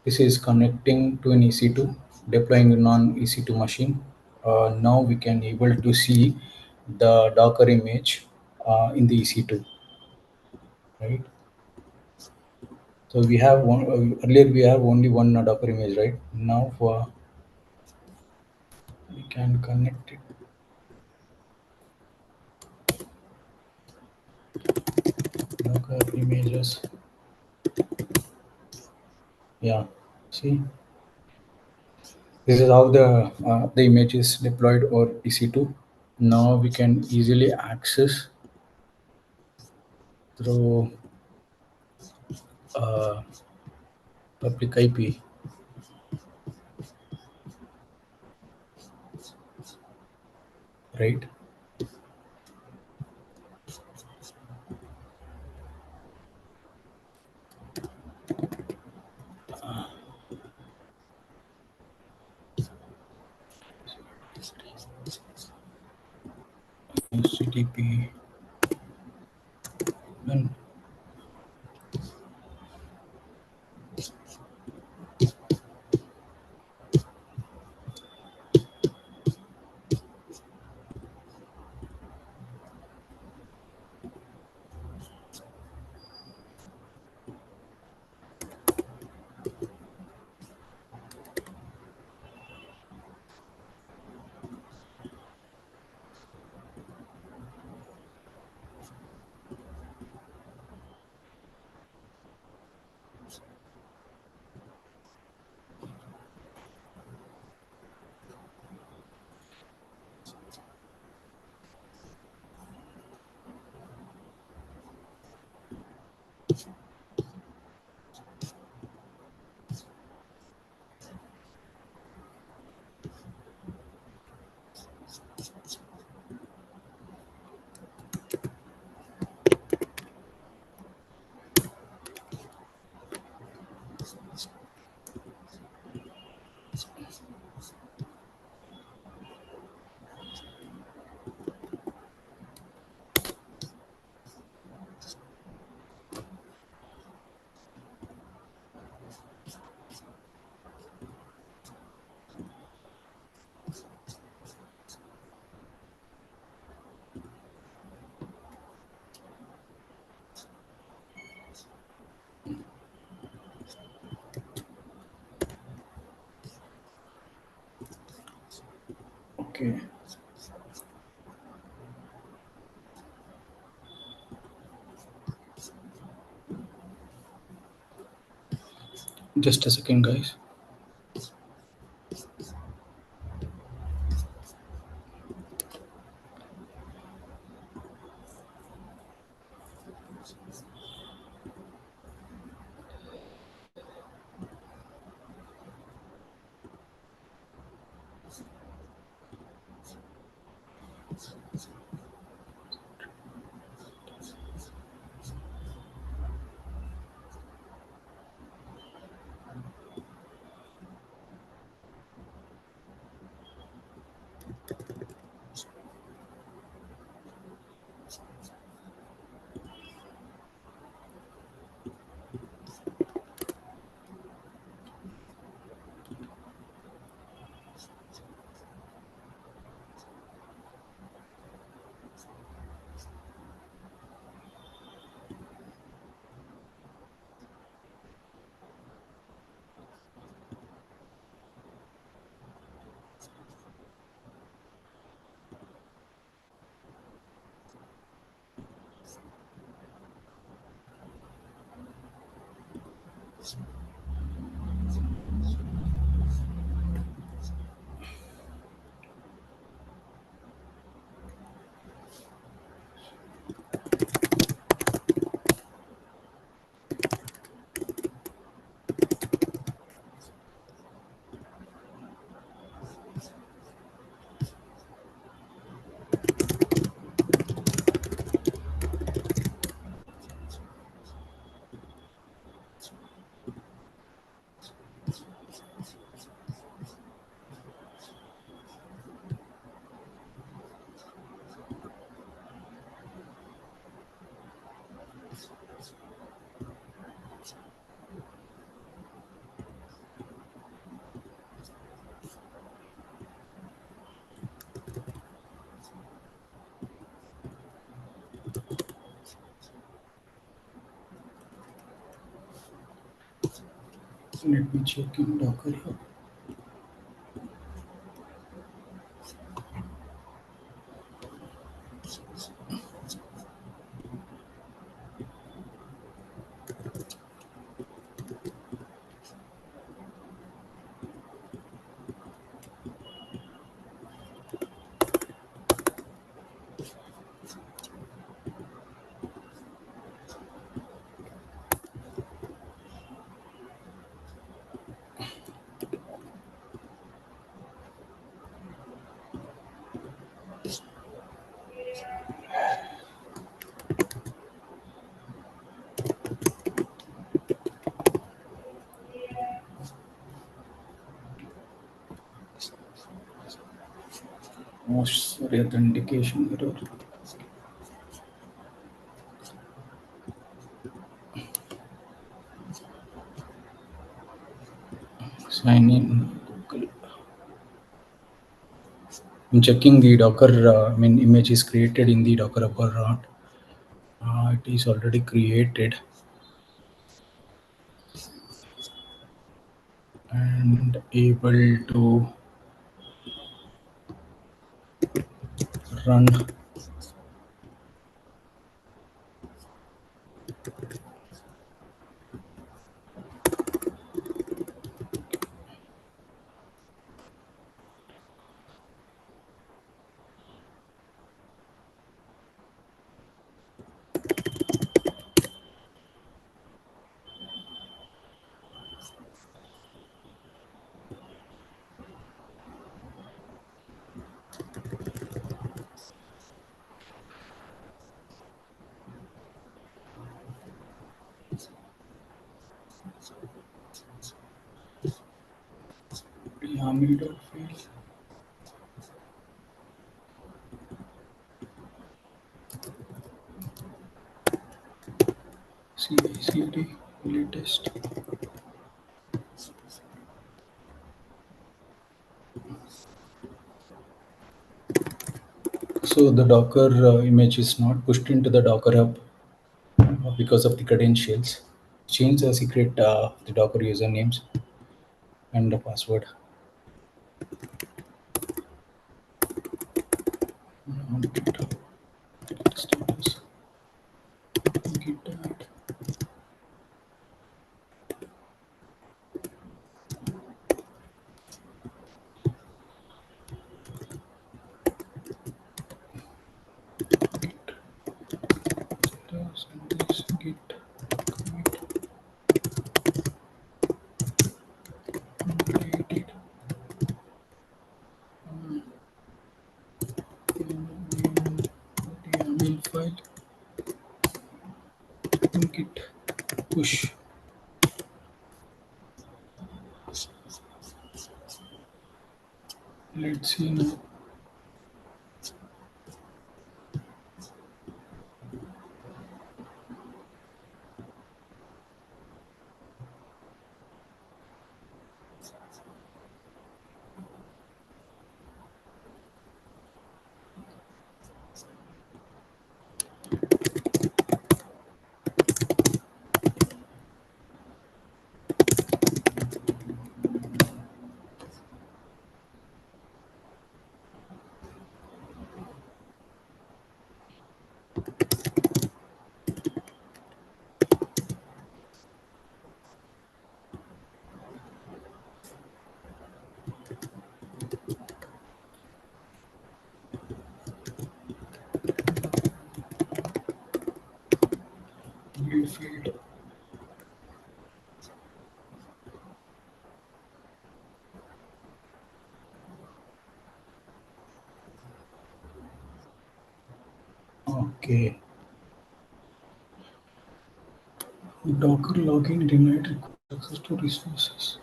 S2: this is connecting to an EC2, deploying a non-EC2 machine. Now we can able to see the Docker image in the EC2, right? So we have one earlier we have only one Docker image, right? Now we can connect it. Docker images. Yeah. See, this is how the image is deployed or EC2. Now we can easily access through uh, public IP, right? HTTP. And Okay, just a second, guys. Let me check in Docker here. Oh, sorry, authentication error. Sign in Google. I'm checking the Docker. Image is created in the Docker app or not. It is already created and able to run. Yami.fail. CD latest. So the Docker image is not pushed into the Docker hub because of the credentials. Change the secret, the Docker usernames and the password. Status, git add, status, and this git commit completed, YAML file, git push. Let's see now. Build field. Okay. Docker login denied request access to resources.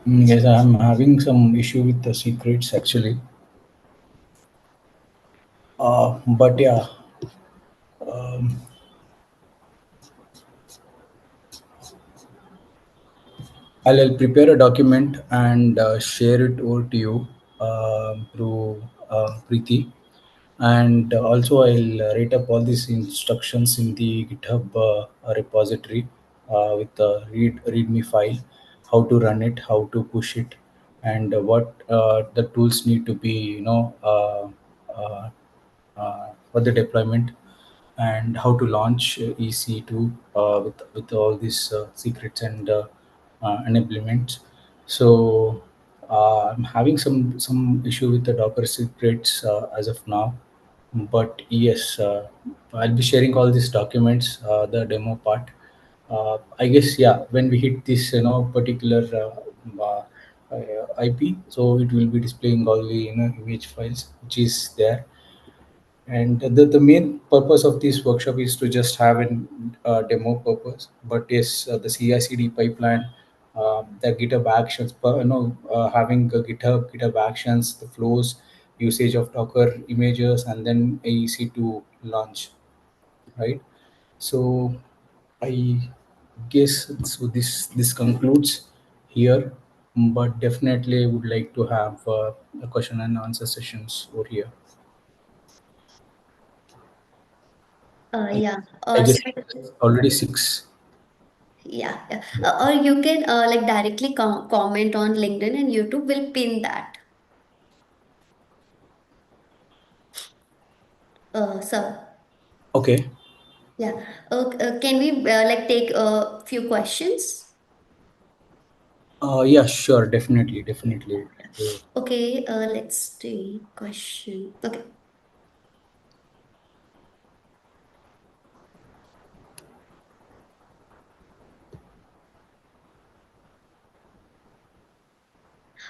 S2: Yes, I'm having some issue with the secrets actually. But yeah, um, I'll prepare a document and share it over to you through Preeti. And also, I'll write up all these instructions in the GitHub repository with the README file, how to run it, how to push it, and what the tools need to be, uh, for the deployment, and how to launch EC2 with all these secrets and enablements. So I'm having some issue with the Docker secrets as of now, but yes, I'll be sharing all these documents, the demo part. I guess yeah, when we hit this particular IP, so it will be displaying all the image files which is there. And the main purpose of this workshop is to just have an demo purpose. But yes, the CI/CD pipeline, the GitHub Actions, having a GitHub Actions, the flows, usage of Docker images, and then AEC to launch, right? So I guess so. This concludes here, but definitely would like to have a question and answer sessions over here. I,
S1: Yeah.
S2: I guess
S1: So
S2: it's already six.
S1: yeah, yeah. Or you can like directly comment on LinkedIn and YouTube will pin that. So
S2: Okay.
S1: yeah. Can we like take a few questions?
S2: Yeah, sure. Definitely. Definitely. Uh,
S1: Okay. Let's see question. Okay.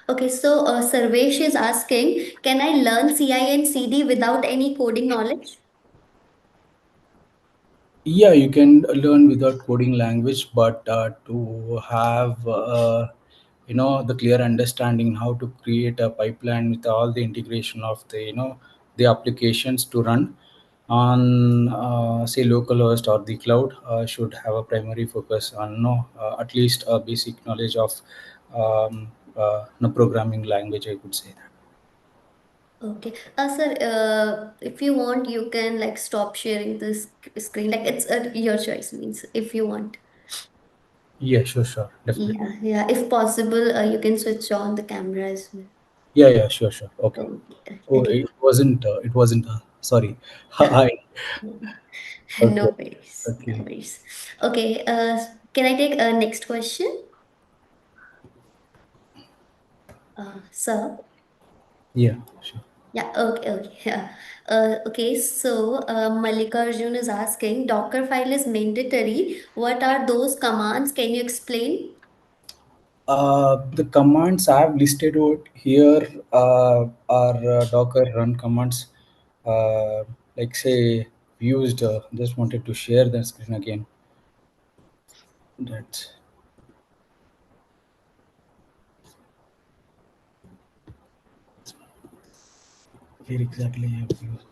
S1: Okay. So Sarvesh is asking, can I learn CI and CD without any coding knowledge?
S2: yeah, you can learn without coding language, but to have the clear understanding how to create a pipeline with all the integration of the the applications to run on say localhost or the cloud should have a primary focus on at least a basic knowledge of programming language, I could say that.
S1: Okay. Sir, if you want, you can like stop sharing this screen. Like it's your choice means if you want.
S2: Yeah, sure, sure, definitely.
S1: Yeah, yeah. If possible, you can switch on the camera as well.
S2: Yeah, yeah, sure, sure. Okay.
S1: Okay,
S2: Oh,
S1: thank
S2: it wasn't. Sorry. Hi.
S1: you. No
S2: Okay.
S1: worries, no
S2: Okay.
S1: worries. Okay, can I take a next question? Sir?
S2: Yeah, sure.
S1: Yeah, okay, okay. Yeah. Okay, so Mallikarjun is asking, Docker file is mandatory. What are those commands? Can you explain?
S2: The commands I have listed out here are Docker run commands. Uh, like say used. Just wanted to share the screen again. That's where exactly I have used.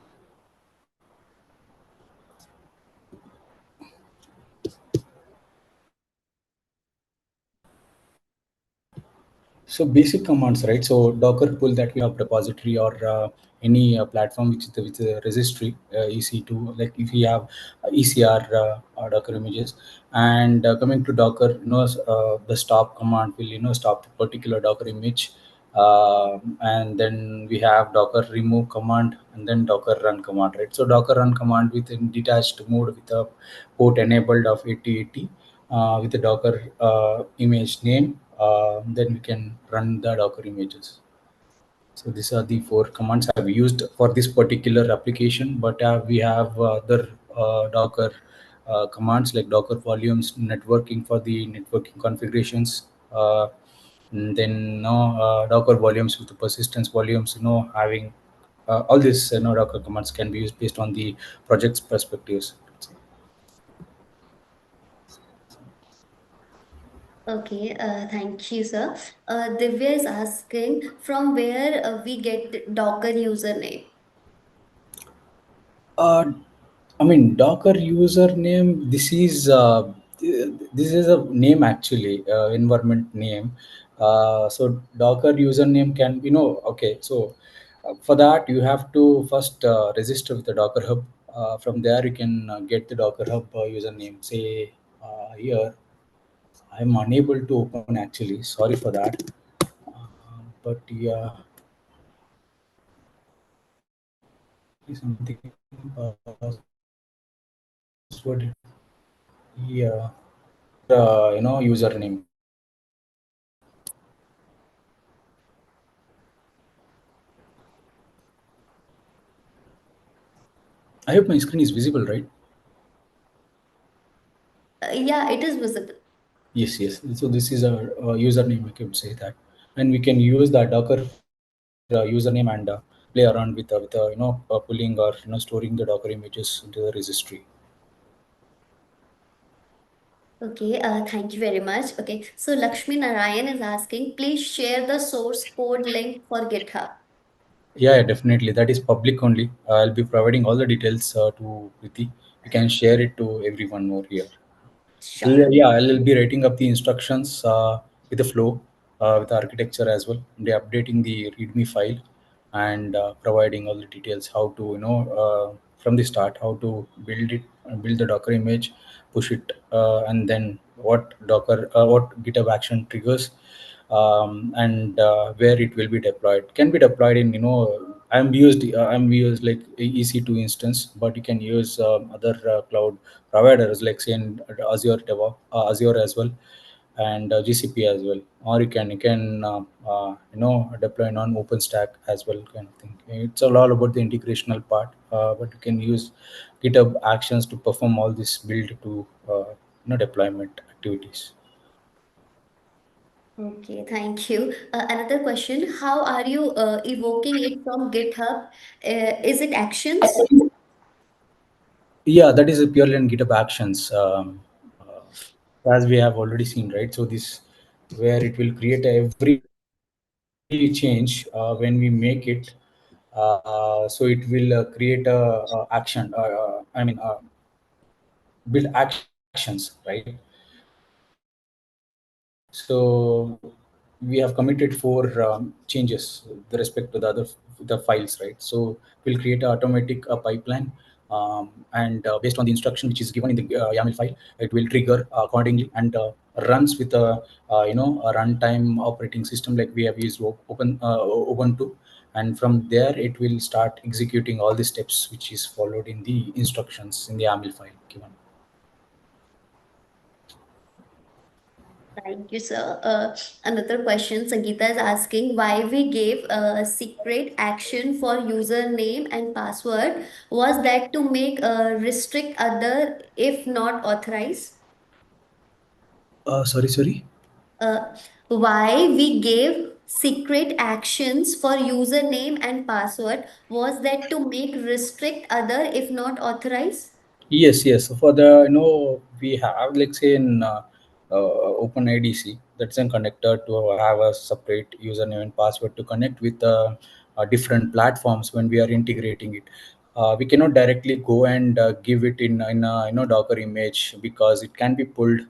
S2: So basic commands, right? So Docker pull that we have repository or any platform which is a registry EC2. Like if you have ECR Docker images, and coming to Docker, the stop command will stop the particular Docker image, and then we have Docker remove command and then Docker run command, right? So Docker run command with in detached mode with a port enabled of 8080 with the Docker image name, then we can run the Docker images. So these are the four commands I've used for this particular application, but we have other Docker commands like Docker volumes, networking for the networking configurations, and then Docker volumes with the persistence volumes, having all these Docker commands can be used based on the project's perspectives.
S1: Okay, thank you, sir. Divya is asking, from where we get Docker username?
S2: Uh, I mean, Docker username. This is a name actually, environment name. So Docker username can okay. So for that you have to first register with the Docker Hub. From there you can get the Docker Hub username. Say here I'm unable to open actually. Sorry for that. But yeah, something password. Yeah, username. I hope my screen is visible, right?
S1: Yeah, it is visible.
S2: Yes, yes. So this is a username, I could say that, and we can use the Docker username and play around with pulling or storing the Docker images into the registry.
S1: Okay, thank you very much. Okay, so Lakshmi Narayan is asking, please share the source code link for GitHub.
S2: Yeah, definitely. That is public only. I'll be providing all the details to Priti. You can share it to everyone over here.
S1: Sure.
S2: Yeah, I'll be writing up the instructions with the flow, with the architecture as well. And updating the README file and providing all the details how to, from the start, how to build it, build the Docker image, push it, and then what GitHub action triggers, and where it will be deployed. Can be deployed in, I'm used like EC2 instance, but you can use other cloud providers like say in Azure DevOps, Azure as well, and GCP as well, or you can deploy on OpenStack as well, kind of thing. It's all about the integrational part, but you can use GitHub Actions to perform all this build to deployment activities.
S1: Okay, thank you. Another question, how are you evoking it from GitHub? Is it actions?
S2: Yeah, that is a purely on GitHub Actions, as we have already seen, right? So this where it will create every change when we make it. So it will create a action. Build actions, right? So we have committed four changes with respect to the files, right? So we'll create an automatic pipeline, and based on the instruction which is given in the YAML file, it will trigger accordingly, and runs with a runtime operating system, like we have used Ubuntu, and from there it will start executing all the steps which is followed in the instructions in the YAML file given.
S1: Thank you, sir. Another question, Sangeeta is asking why we gave a secret action for username and password. Was that to make restrict other if not authorized?
S2: Sorry.
S1: Uh, why we gave secret actions for username and password? Was that to make restrict other if not authorized?
S2: Yes, yes. For the we have, like, say, in OpenIDC, that's a connector to have a separate username and password to connect with different platforms when we are integrating it. We cannot directly go and give it in a Docker image, because it can be pulled.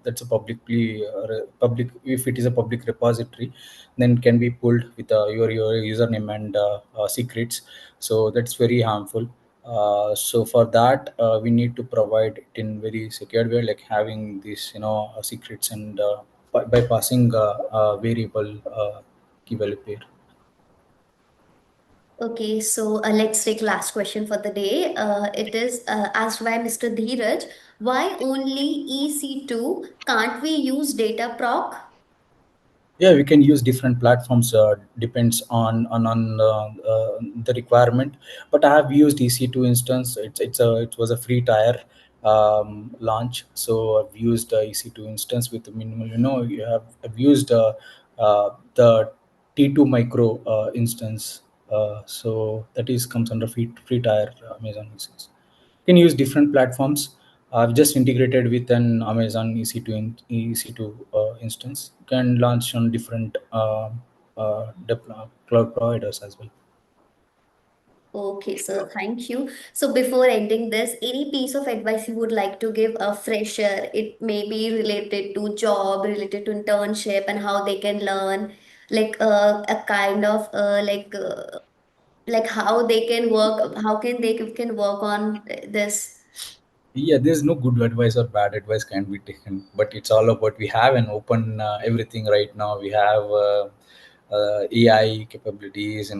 S2: That's a public. If it is a public repository, then it can be pulled with your username and secrets. So that's very harmful. So for that, we need to provide it in very secure way, like having these secrets, and by passing variable key value pair.
S1: Okay, so let's take last question for the day. It is asked by Mr. Dheeraj. Why only EC2? Can't we use data proc?
S2: Yeah, we can use different platforms, depends on the requirement. But I have used EC2 instance. It was a free tier launch, so I've used EC2 instance with minimal. I've used the T2 micro instance. So that is comes under free tier Amazon instance. You can use different platforms. I've just integrated with an Amazon EC2 instance. You can launch on different cloud providers as well.
S1: Okay, sir, thank you. So before ending this, any piece of advice you would like to give a fresher? It may be related to job, related to internship, and how they can learn, like a kind of like how they can work, how can they can work on this.
S2: Yeah, there's no good advice or bad advice can be taken, but it's all about, we have an open everything right now. We have AI capabilities,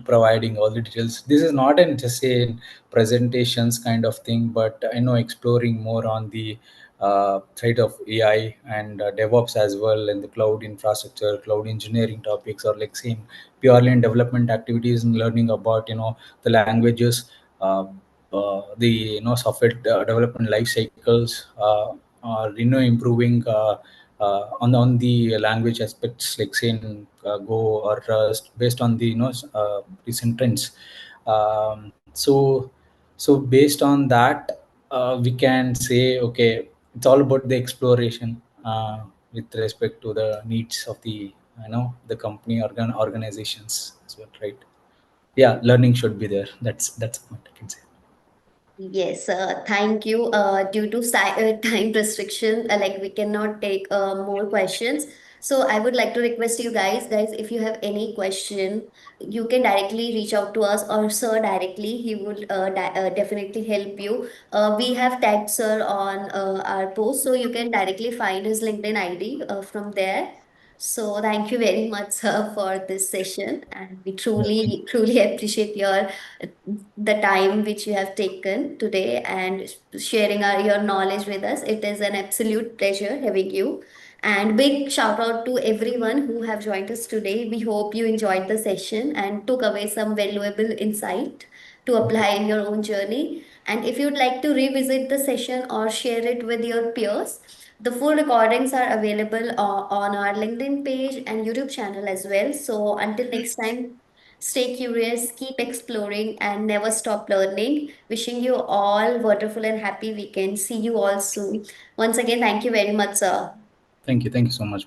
S2: providing all the details. This is not an just a presentations kind of thing, but exploring more on the side of AI and DevOps as well, and the cloud infrastructure, cloud engineering topics, or like saying purely in development activities and learning about the languages, the software development life cycles, improving on the language aspects, like say in Go or Rust, based on the recent trends. So based on that, we can say, okay, it's all about the exploration with respect to the needs of the the company organizations as well, right? Yeah, learning should be there. That's what I can say.
S1: Yes, thank you. Due to time restriction, like we cannot take more questions. So I would like to request you guys, if you have any question, you can directly reach out to us or sir directly. He will definitely help you. We have tagged sir on our post, so you can directly find his LinkedIn ID from there. So thank you very much, sir, for this session, and we
S2: Yeah,
S1: truly appreciate your the time which you have taken today and sharing your knowledge with us. It is an absolute pleasure having you. And big shout out to everyone who have joined us today. We hope you enjoyed the session and took away some valuable insight to apply in your own journey. And if you'd like to revisit the session or share it with your peers, the full recordings are available on our LinkedIn page and YouTube channel as well. So until next time, stay curious, keep exploring, and never stop learning. Wishing you all wonderful and happy weekend. See you all soon. Once again, thank you very much, sir.
S2: thank you so much.